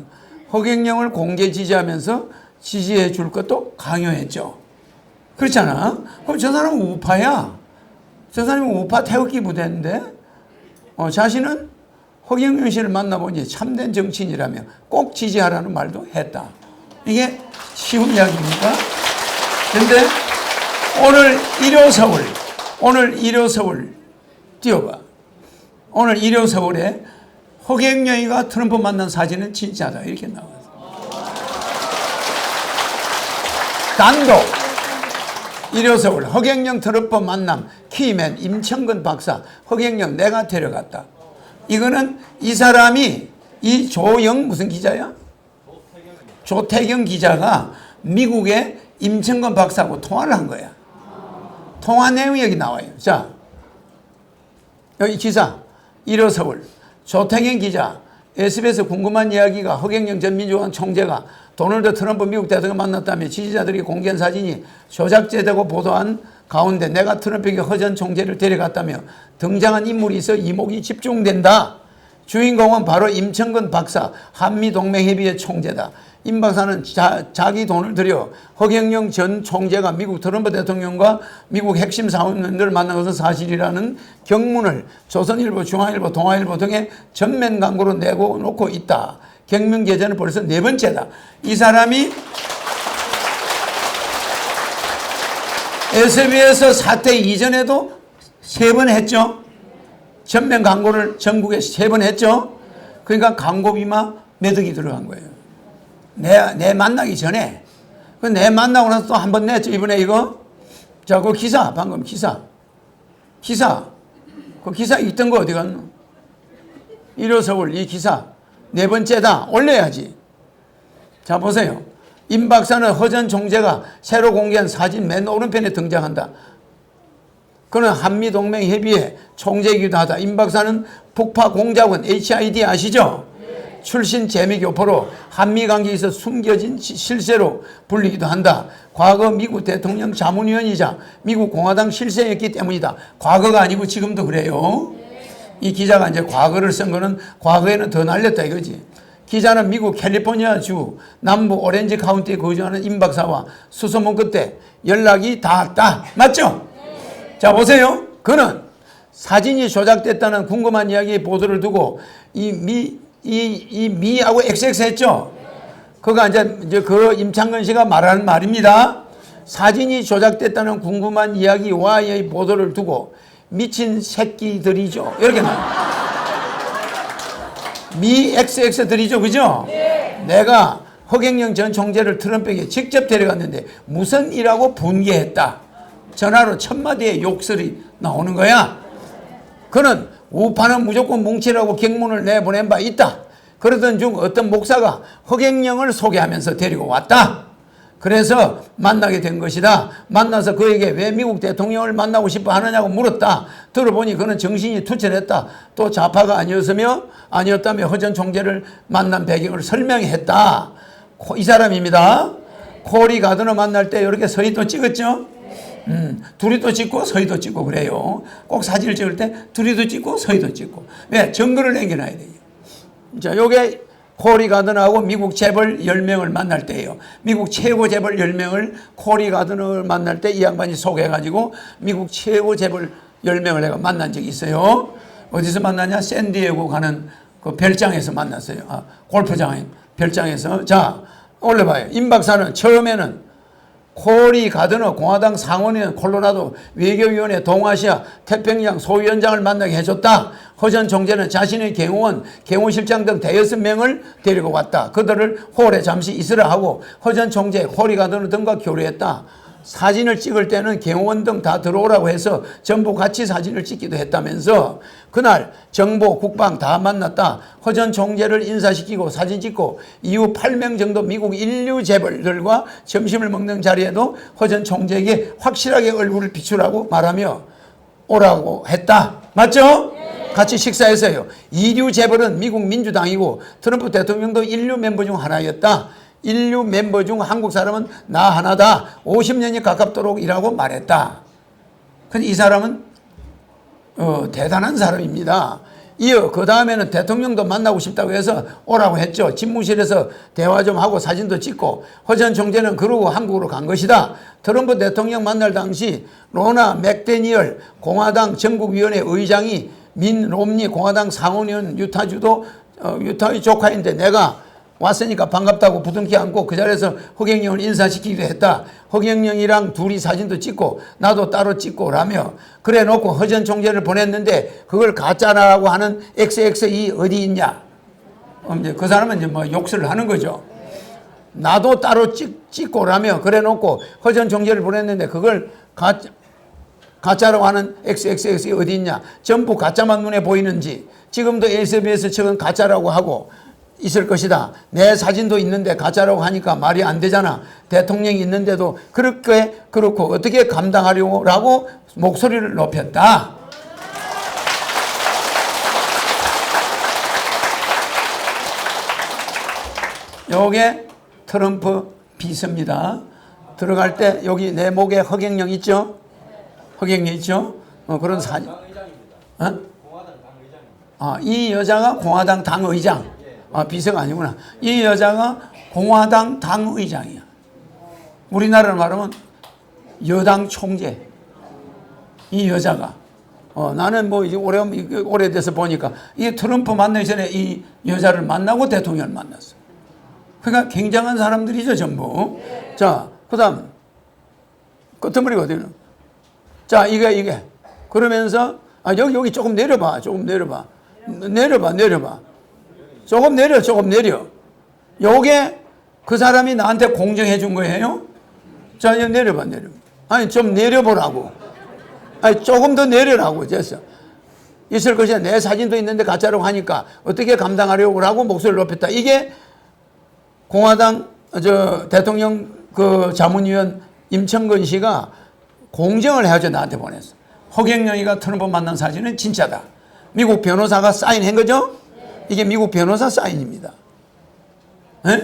허경영을 공개 지지하면서 지지해 줄 것도 강요했죠. 그렇잖아. 그럼 저 사람은 우파야. 저 사람은 우파 태극기 부대인데 자신은 허경영 씨를 만나보니 참된 정치인이라며 꼭 지지하라는 말도 했다. 이게 쉬운 이야기입니까? 그런데 오늘 일요 서울 띄워봐. 오늘 일요 서울에 허경영이가 트럼프 만난 사진은 진짜다 이렇게 나와요. 단독 일요 서울 허경영 트럼프 만남 키맨 임청근 박사 허경영 내가 데려갔다. 이거는 이 사람이 이 조영 무슨 기자야? 조태경 기자가 미국의 임청근 박사하고 통화를 한 거야. 통화 내용이 여기 나와요. 자, 여기 기사 일요 서울 조태경 기자 SBS 궁금한 이야기가 허경영 전 민주당 총재가 도널드 트럼프 미국 대통령 만났다며 지지자들이 공개한 사진이 조작제되고 보도한 가운데 내가 트럼프에게 허 전 총재를 데려갔다며 등장한 인물이 있어 이목이 집중된다. 주인공은 바로 임청근 박사 한미동맹협의회 총재다. 임 박사는 자기 돈을 들여 허경영 전 총재가 미국 트럼프 대통령과 미국 핵심 사원들을 만난 것은 사실이라는 경문을 조선일보, 중앙일보, 동아일보 등의 전면 광고로 내고 놓고 있다. 경명 계좌는 벌써 4번째다. 이 사람이 SBS 사태 이전에도 3번 했죠. 전면 광고를 전국에 3번 했죠. 그러니까 광고비만 매덕이 들어간 거예요. 내 만나기 전에. 내 만나고 나서 또 한 번 냈죠. 이번에 이거. 자, 그 기사, 방금 기사. 그 기사 있던 거 어디 갔노? 일요 서울 이 기사. 4번째다. 올려야지. 자, 보세요. 임 박사는 허 전 총재가 새로 공개한 사진 맨 오른편에 등장한다. 그는 한미동맹협의회 총재이기도 하다. 임 박사는 북파공작원 HID 아시죠? 출신 재미교포로 한미관계에서 숨겨진 실세로 불리기도 한다. 과거 미국 대통령 자문위원이자 미국 공화당 실세였기 때문이다. 과거가 아니고 지금도 그래요. 이 기자가 이제 과거를 쓴 거는 과거에는 더 날렸다 이거지. 기자는 미국 캘리포니아주 남부 오렌지 카운티에 거주하는 임 박사와 수소문 끝에 연락이 닿았다. 맞죠? 자, 보세요. 그는 사진이 조작됐다는 궁금한 이야기의 보도를 두고 미하고 XX 했죠? 그가 이제 그 임창근 씨가 말하는 말입니다. 사진이 조작됐다는 궁금한 이야기와의 보도를 두고 미친 새끼들이죠. 이렇게 나와요. 미 XX들이죠. 그죠? 내가 허경영 전 총재를 트럼프에게 직접 데려갔는데 무슨 일하고 분개했다. 전화로 1000마디의 욕설이 나오는 거야. 그는 우파는 무조건 뭉치라고 경문을 내보낸 바 있다. 그러던 중 어떤 목사가 허경영을 소개하면서 데리고 왔다. 그래서 만나게 된 것이다. 만나서 그에게 왜 미국 대통령을 만나고 싶어 하느냐고 물었다. 들어보니 그는 정신이 투철했다. 또 좌파가 아니었다며 허 전 총재를 만난 배경을 설명했다. 이 사람입니다. 코리 가드너 만날 때 이렇게 서희도 찍었죠? 둘이도 찍고 서희도 찍고 그래요. 꼭 사진을 찍을 때 둘이도 찍고 서희도 찍고. 왜? 증거를 남겨놔야 돼요. 자, 요게 코리 가드너하고 미국 재벌 10명을 만날 때예요. 미국 최고 재벌 10명을 코리 가드너를 만날 때 이 양반이 소개해가지고 미국 최고 재벌 10명을 내가 만난 적이 있어요. 어디서 만나냐? 샌디에고 가는 그 별장에서 만났어요. 골프장 별장에서. 자, 올려봐요. 임 박사는 처음에는 코리 가드너 공화당 상원의원 콜로라도 외교위원회 동아시아 태평양 소위원장을 만나게 해줬다. 허 전 총재는 자신의 경호원, 경호실장 등 대여섯 명을 데리고 왔다. 그들을 홀에 잠시 있으라 하고 허 전 총재, 코리 가드너 등과 교류했다. 사진을 찍을 때는 경호원 등 다 들어오라고 해서 전부 같이 사진을 찍기도 했다면서 그날 정보, 국방 다 만났다. 허 전 총재를 인사시키고 사진 찍고 이후 8명 정도 미국 인류 재벌들과 점심을 먹는 자리에도 허 전 총재에게 확실하게 얼굴을 비추라고 말하며 오라고 했다. 맞죠? 같이 식사했어요. 이류 재벌은 미국 민주당이고 트럼프 대통령도 인류 멤버 중 하나였다. 인류 멤버 중 한국 사람은 나 하나다. 50년이 가깝도록 일하고 말했다. 근데 이 사람은 대단한 사람입니다. 이어 그 다음에는 대통령도 만나고 싶다고 해서 오라고 했죠. 집무실에서 대화 좀 하고 사진도 찍고 허 전 총재는 그러고 한국으로 간 것이다. 트럼프 대통령 만날 당시 로나 맥데니얼 공화당 전국위원회 의장이 민 롬니 공화당 상원의원 유타주도 유타의 조카인데 내가 왔으니까 반갑다고 부둥켜 안고 그 자리에서 허경영을 인사시키기도 했다. 허경영이랑 둘이 사진도 찍고 나도 따로 찍고 라며 그래 놓고 허 전 총재를 보냈는데 그걸 가짜라고 하는 XX이 어디 있냐. 이제 그 사람은 이제 뭐 욕설을 하는 거죠. 나도 따로 찍고 라며 그래 놓고 허 전 총재를 보냈는데 그걸 가짜라고 하는 XXX이 어디 있냐. 전부 가짜만 눈에 보이는지 지금도 SBS 측은 가짜라고 하고 있을 것이다. 내 사진도 있는데 가짜라고 하니까 말이 안 되잖아. 대통령이 있는데도 그렇게 그렇고 어떻게 감당하려고 라고 목소리를 높였다. 요게 트럼프 비서입니다. 들어갈 때 여기 내 목에 허경영 있죠? 허경영 있죠? 그런 사진. 이 여자가 공화당 당의장. 비서가 아니구나. 이 여자가 공화당 당의장이야. 우리나라로 말하면 여당 총재. 이 여자가. 나는 뭐 이제 오래돼서 보니까 이 트럼프 만나기 전에 이 여자를 만나고 대통령을 만났어. 그러니까 굉장한 사람들이죠, 전부. 자, 그 다음. 끄트머리가 어디는? 자, 이게. 그러면서, 여기 조금 내려봐. 조금 내려봐. 내려봐. 조금 내려. 요게 그 사람이 나한테 공정해 준 거예요? 자, 이제 내려봐. 아니, 좀 내려보라고. 아니, 조금 더 내려라고. 됐어. 있을 것이야. 내 사진도 있는데 가짜라고 하니까 어떻게 감당하려고 하고 목소리를 높였다. 이게 공화당, 대통령 자문위원 임청근 씨가 공정을 해야죠. 나한테 보냈어. 허경영이가 트럼프 만난 사진은 진짜다. 미국 변호사가 사인한 거죠? 이게 미국 변호사 사인입니다.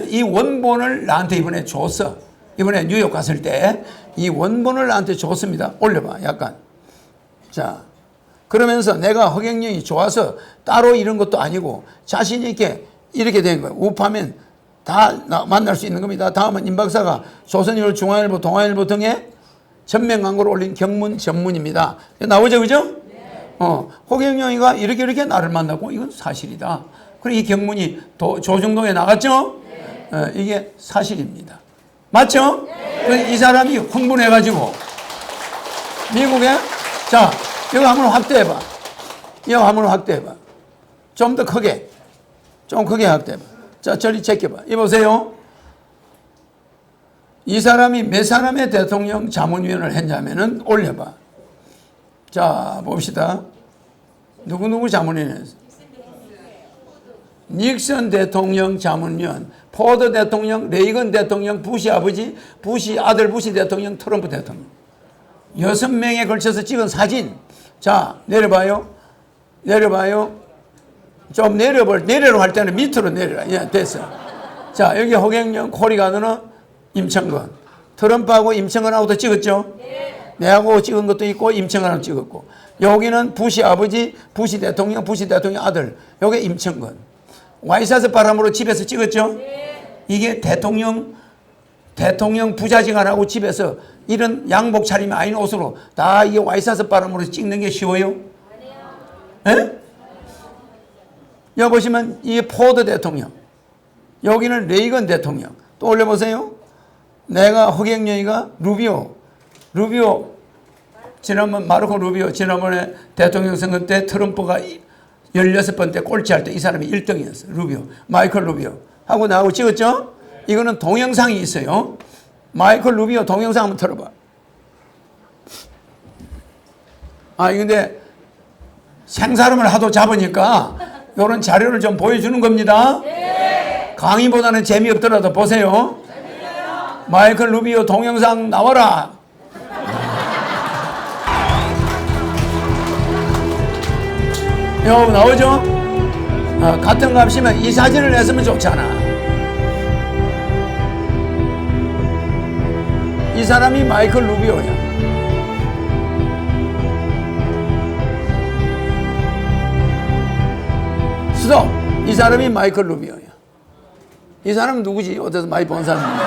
이 원본을 나한테 이번에 줬어. 이번에 뉴욕 갔을 때 이 원본을 나한테 줬습니다. 올려봐, 약간. 자, 그러면서 내가 허경영이 좋아서 따로 이런 것도 아니고 자신 있게 이렇게 된 거예요. 우파면 다 만날 수 있는 겁니다. 다음은 임 박사가 조선일보, 중앙일보, 동아일보 등에 전면 광고를 올린 경문 전문입니다. 나오죠, 그죠? 허경영이가 이렇게 나를 만나고 이건 사실이다. 그리고 이 경문이 조중동에 나갔죠? 이게 사실입니다. 맞죠? 이 사람이 흥분해가지고 미국에 자, 이거 한번 확대해봐. 좀 더 크게. 좀 크게 확대해봐. 자, 저리 제껴봐. 이 보세요. 이 사람이 몇 사람의 대통령 자문위원을 했냐면은 올려봐. 자, 봅시다. 누구 자문위원 했어? 닉슨 대통령 자문위원, 포드 대통령, 레이건 대통령, 부시 아버지, 부시 아들, 부시 대통령, 트럼프 대통령. 6명에 걸쳐서 찍은 사진. 자, 내려봐요. 내려봐요. 좀 내려로 할 때는 밑으로 내려라. 예, 됐어. 자, 여기 허경영, 코리가누는 임창건. 트럼프하고 임창건하고도 찍었죠? 네. 내하고 찍은 것도 있고, 임창건하고 찍었고. 여기는 부시 아버지, 부시 대통령 아들. 여기 임창건. 와이셔츠 바람으로 집에서 찍었죠? 네. 이게 대통령 부자지간하고 집에서 이런 양복 차림이 아닌 옷으로 다 이게 와이셔츠 바람으로 찍는 게 쉬워요? 예? 여기 보시면 이게 포드 대통령. 여기는 레이건 대통령. 또 올려보세요. 내가 허경영이가 루비오. 지난번 마르코 루비오 지난번에 대통령 선거 때 트럼프가 16번째 꼴찌할 때 이 사람이 1등이었어요. 루비오. 마이클 루비오. 하고 나하고 찍었죠? 이거는 동영상이 있어요. 마이클 루비오 동영상 한번 틀어봐. 근데 생사람을 하도 잡으니까 이런 자료를 좀 보여주는 겁니다. 네. 강의보다는 재미없더라도 보세요. 재미있어요. 마이클 루비오 동영상 나와라. 여기 나오죠? 같은 값이면 이 사진을 냈으면 좋잖아. 이 사람이 마이클 루비오야. 스톱! 이 사람이 마이클 루비오야. 이 사람은 누구지? 어디서 많이 본 사람인데.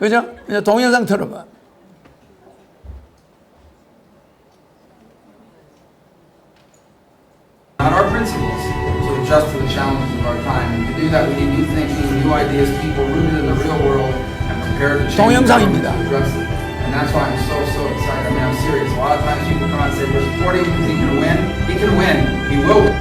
그죠? 이제 동영상 들어봐. On our principles to adjust to the challenges of our time. And to do that, we need new thinking, new ideas, people rooted in the real world and prepared to change 동영상입니다. to address it. And that's why I'm so excited. I mean, I'm serious. A lot of times people come out and say, we're supporting him because he can win. He can win. He will win.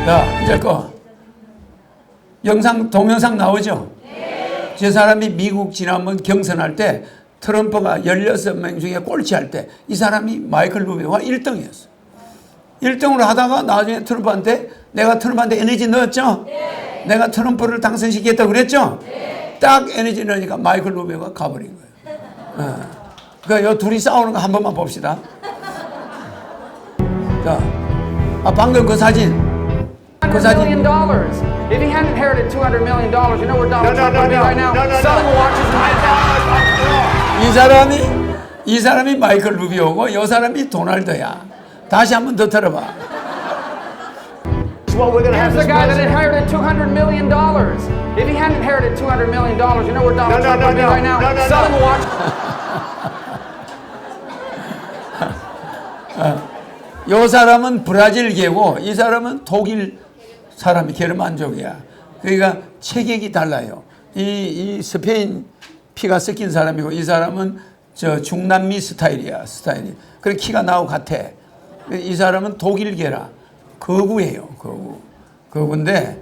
자, 이제 동영상 나오죠? 네. 저 사람이 미국 지난번 경선할 때 트럼프가 16명 중에 꼴찌할 때 이 사람이 마이클 루비오가 1등이었어. 1등으로 하다가 나중에 트럼프한테 내가 트럼프한테 에너지 넣었죠? 네. 내가 트럼프를 당선시키겠다고 그랬죠? 네. 딱 에너지 넣으니까 마이클 루비오가 가버린 거예요. 그러니까 이 둘이 싸우는 거 한 번만 봅시다. 자, 방금 그 사진. $100 million. If he hadn't inherited $200 million, you know where Donald Trump would be right now? Selling watches and 이 사람이 마이클 루비오고 이 사람이 도널드야. 다시 한 번 더 들어봐. Here's the guy that inherited $200 million. If he hadn't inherited $200 million, you know where Donald Trump would be right now? Selling watches. 이 사람은 브라질계고 이 사람은 독일 사람이 게르만족이야. 그러니까 체격이 달라요. 이 스페인 피가 섞인 사람이고 이 사람은 저 중남미 스타일이야. 스타일이. 그래 키가 나하고 같아. 이 사람은 독일계라. 거구예요. 거구인데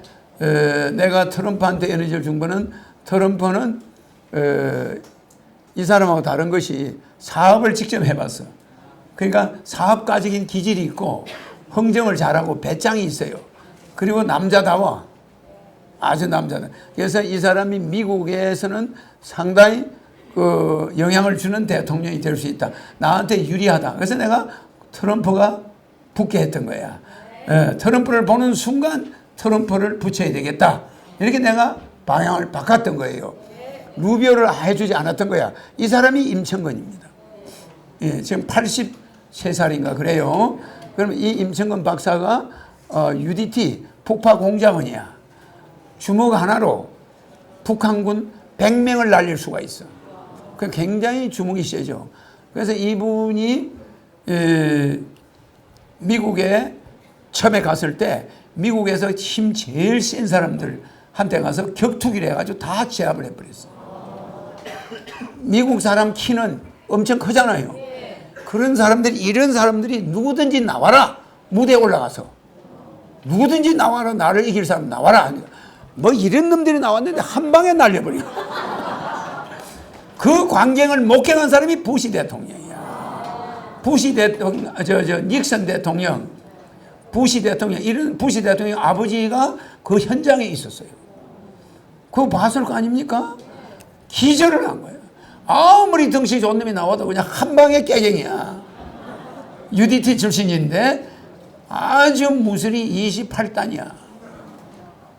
내가 트럼프한테 에너지를 준 거는 트럼프는 이 사람하고 다른 것이 사업을 직접 해봤어. 그러니까 사업가적인 기질이 있고 흥정을 잘하고 배짱이 있어요. 그리고 남자다워. 아주 남자다. 그래서 이 사람이 미국에서는 상당히 그 영향을 주는 대통령이 될 수 있다. 나한테 유리하다. 그래서 내가 트럼프가 붙게 했던 거야. 트럼프를 보는 순간 트럼프를 붙여야 되겠다. 이렇게 내가 방향을 바꿨던 거예요. 루비오를 해주지 않았던 거야. 이 사람이 임창건입니다. 지금 83살인가 그래요. 그러면 이 임창건 박사가 UDT 북파 공작원이야. 주먹 하나로 북한군 100명을 날릴 수가 있어. 그 굉장히 주먹이 세죠. 그래서 이분이 미국에 처음에 갔을 때 미국에서 힘 제일 센 사람들한테 가서 격투기를 해가지고 다 제압을 해버렸어. 미국 사람 키는 엄청 크잖아요. 그런 사람들이 이런 사람들이 누구든지 나와라. 무대에 올라가서 누구든지 나와라. 나를 이길 사람 나와라. 뭐 이런 놈들이 나왔는데 한 방에 날려버려. 그 광경을 목격한 사람이 부시 대통령이야. 부시 대통령, 닉슨 대통령, 부시 대통령, 이런 부시 대통령 아버지가 그 현장에 있었어요. 그거 봤을 거 아닙니까? 기절을 한 거예요. 아무리 덩치 좋은 놈이 나와도 그냥 한 방에 깨갱이야. UDT 출신인데 아주 무술이 28단이야.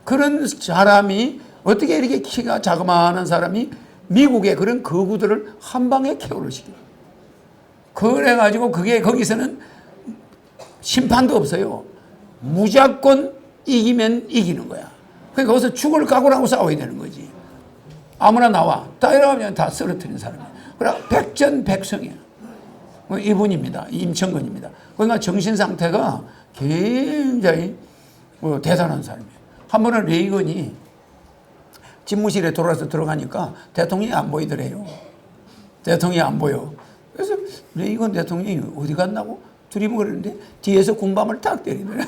그런 사람이 어떻게 이렇게 키가 자그마한 사람이 미국의 그런 거구들을 한 방에 KO를 시켜. 그래가지고 그게 거기서는 심판도 없어요. 무조건 이기면 이기는 거야. 그러니까 거기서 죽을 각오를 하고 싸워야 되는 거지. 아무나 나와. 다 이러면 다 쓰러뜨린 사람이야. 그래 백전백승이야. 이분입니다. 임천근입니다. 그러니까 정신 상태가 굉장히 대단한 사람이에요. 한 번은 레이건이 집무실에 돌아서 들어가니까 대통령이 안 보이더래요. 대통령이 안 보여. 그래서 레이건 대통령이 어디 갔나고 두리번거리는데 뒤에서 군밤을 딱 때리더래.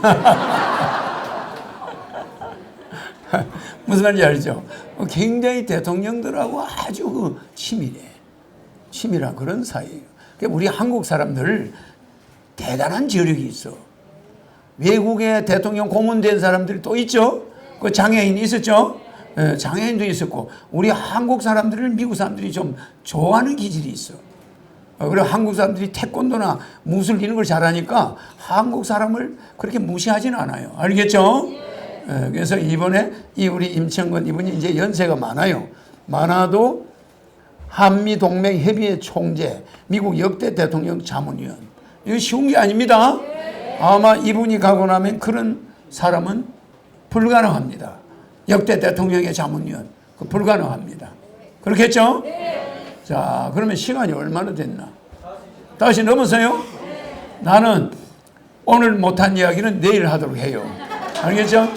무슨 말인지 알죠? 굉장히 대통령들하고 아주 치밀해. 치밀한 그런 사이예요. 우리 한국 사람들 대단한 저력이 있어. 외국에 대통령 고문된 사람들이 또 있죠. 그 장애인이 있었죠. 장애인도 있었고 우리 한국 사람들을 미국 사람들이 좀 좋아하는 기질이 있어. 그리고 한국 사람들이 태권도나 무술 이런 걸 잘하니까 한국 사람을 그렇게 무시하지는 않아요. 알겠죠? 그래서 이번에 이 우리 임천근 이분이 이제 연세가 많아요. 많아도 한미동맹협의회 총재, 미국 역대 대통령 자문위원. 이거 쉬운 게 아닙니다. 아마 이분이 가고 나면 그런 사람은 불가능합니다. 역대 대통령의 자문위원. 그 불가능합니다. 그렇겠죠? 자, 그러면 시간이 얼마나 됐나? 다시 넘어서요? 나는 오늘 못한 이야기는 내일 하도록 해요. 알겠죠?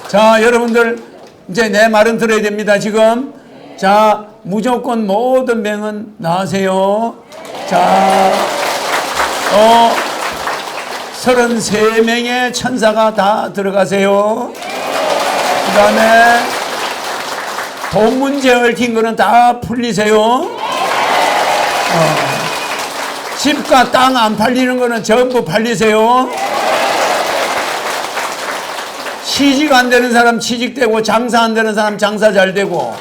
자, 여러분들 이제 내 말은 들어야 됩니다. 지금 자, 무조건 모든 명은 나으세요. 자, 33명의 천사가 다 들어가세요. 그 다음에 돈 문제 얽힌 거는 다 풀리세요. 집과 땅 안 팔리는 거는 전부 팔리세요. 취직 안 되는 사람 취직되고 장사 안 되는 사람 장사 잘 되고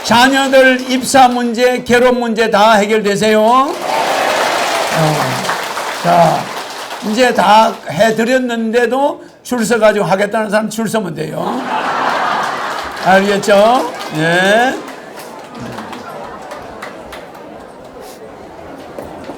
자녀들 입사 문제 결혼 문제 다 해결되세요. 자, 이제 다 해드렸는데도 줄 서가지고 하겠다는 사람 줄 서면 돼요. 알겠죠? 예.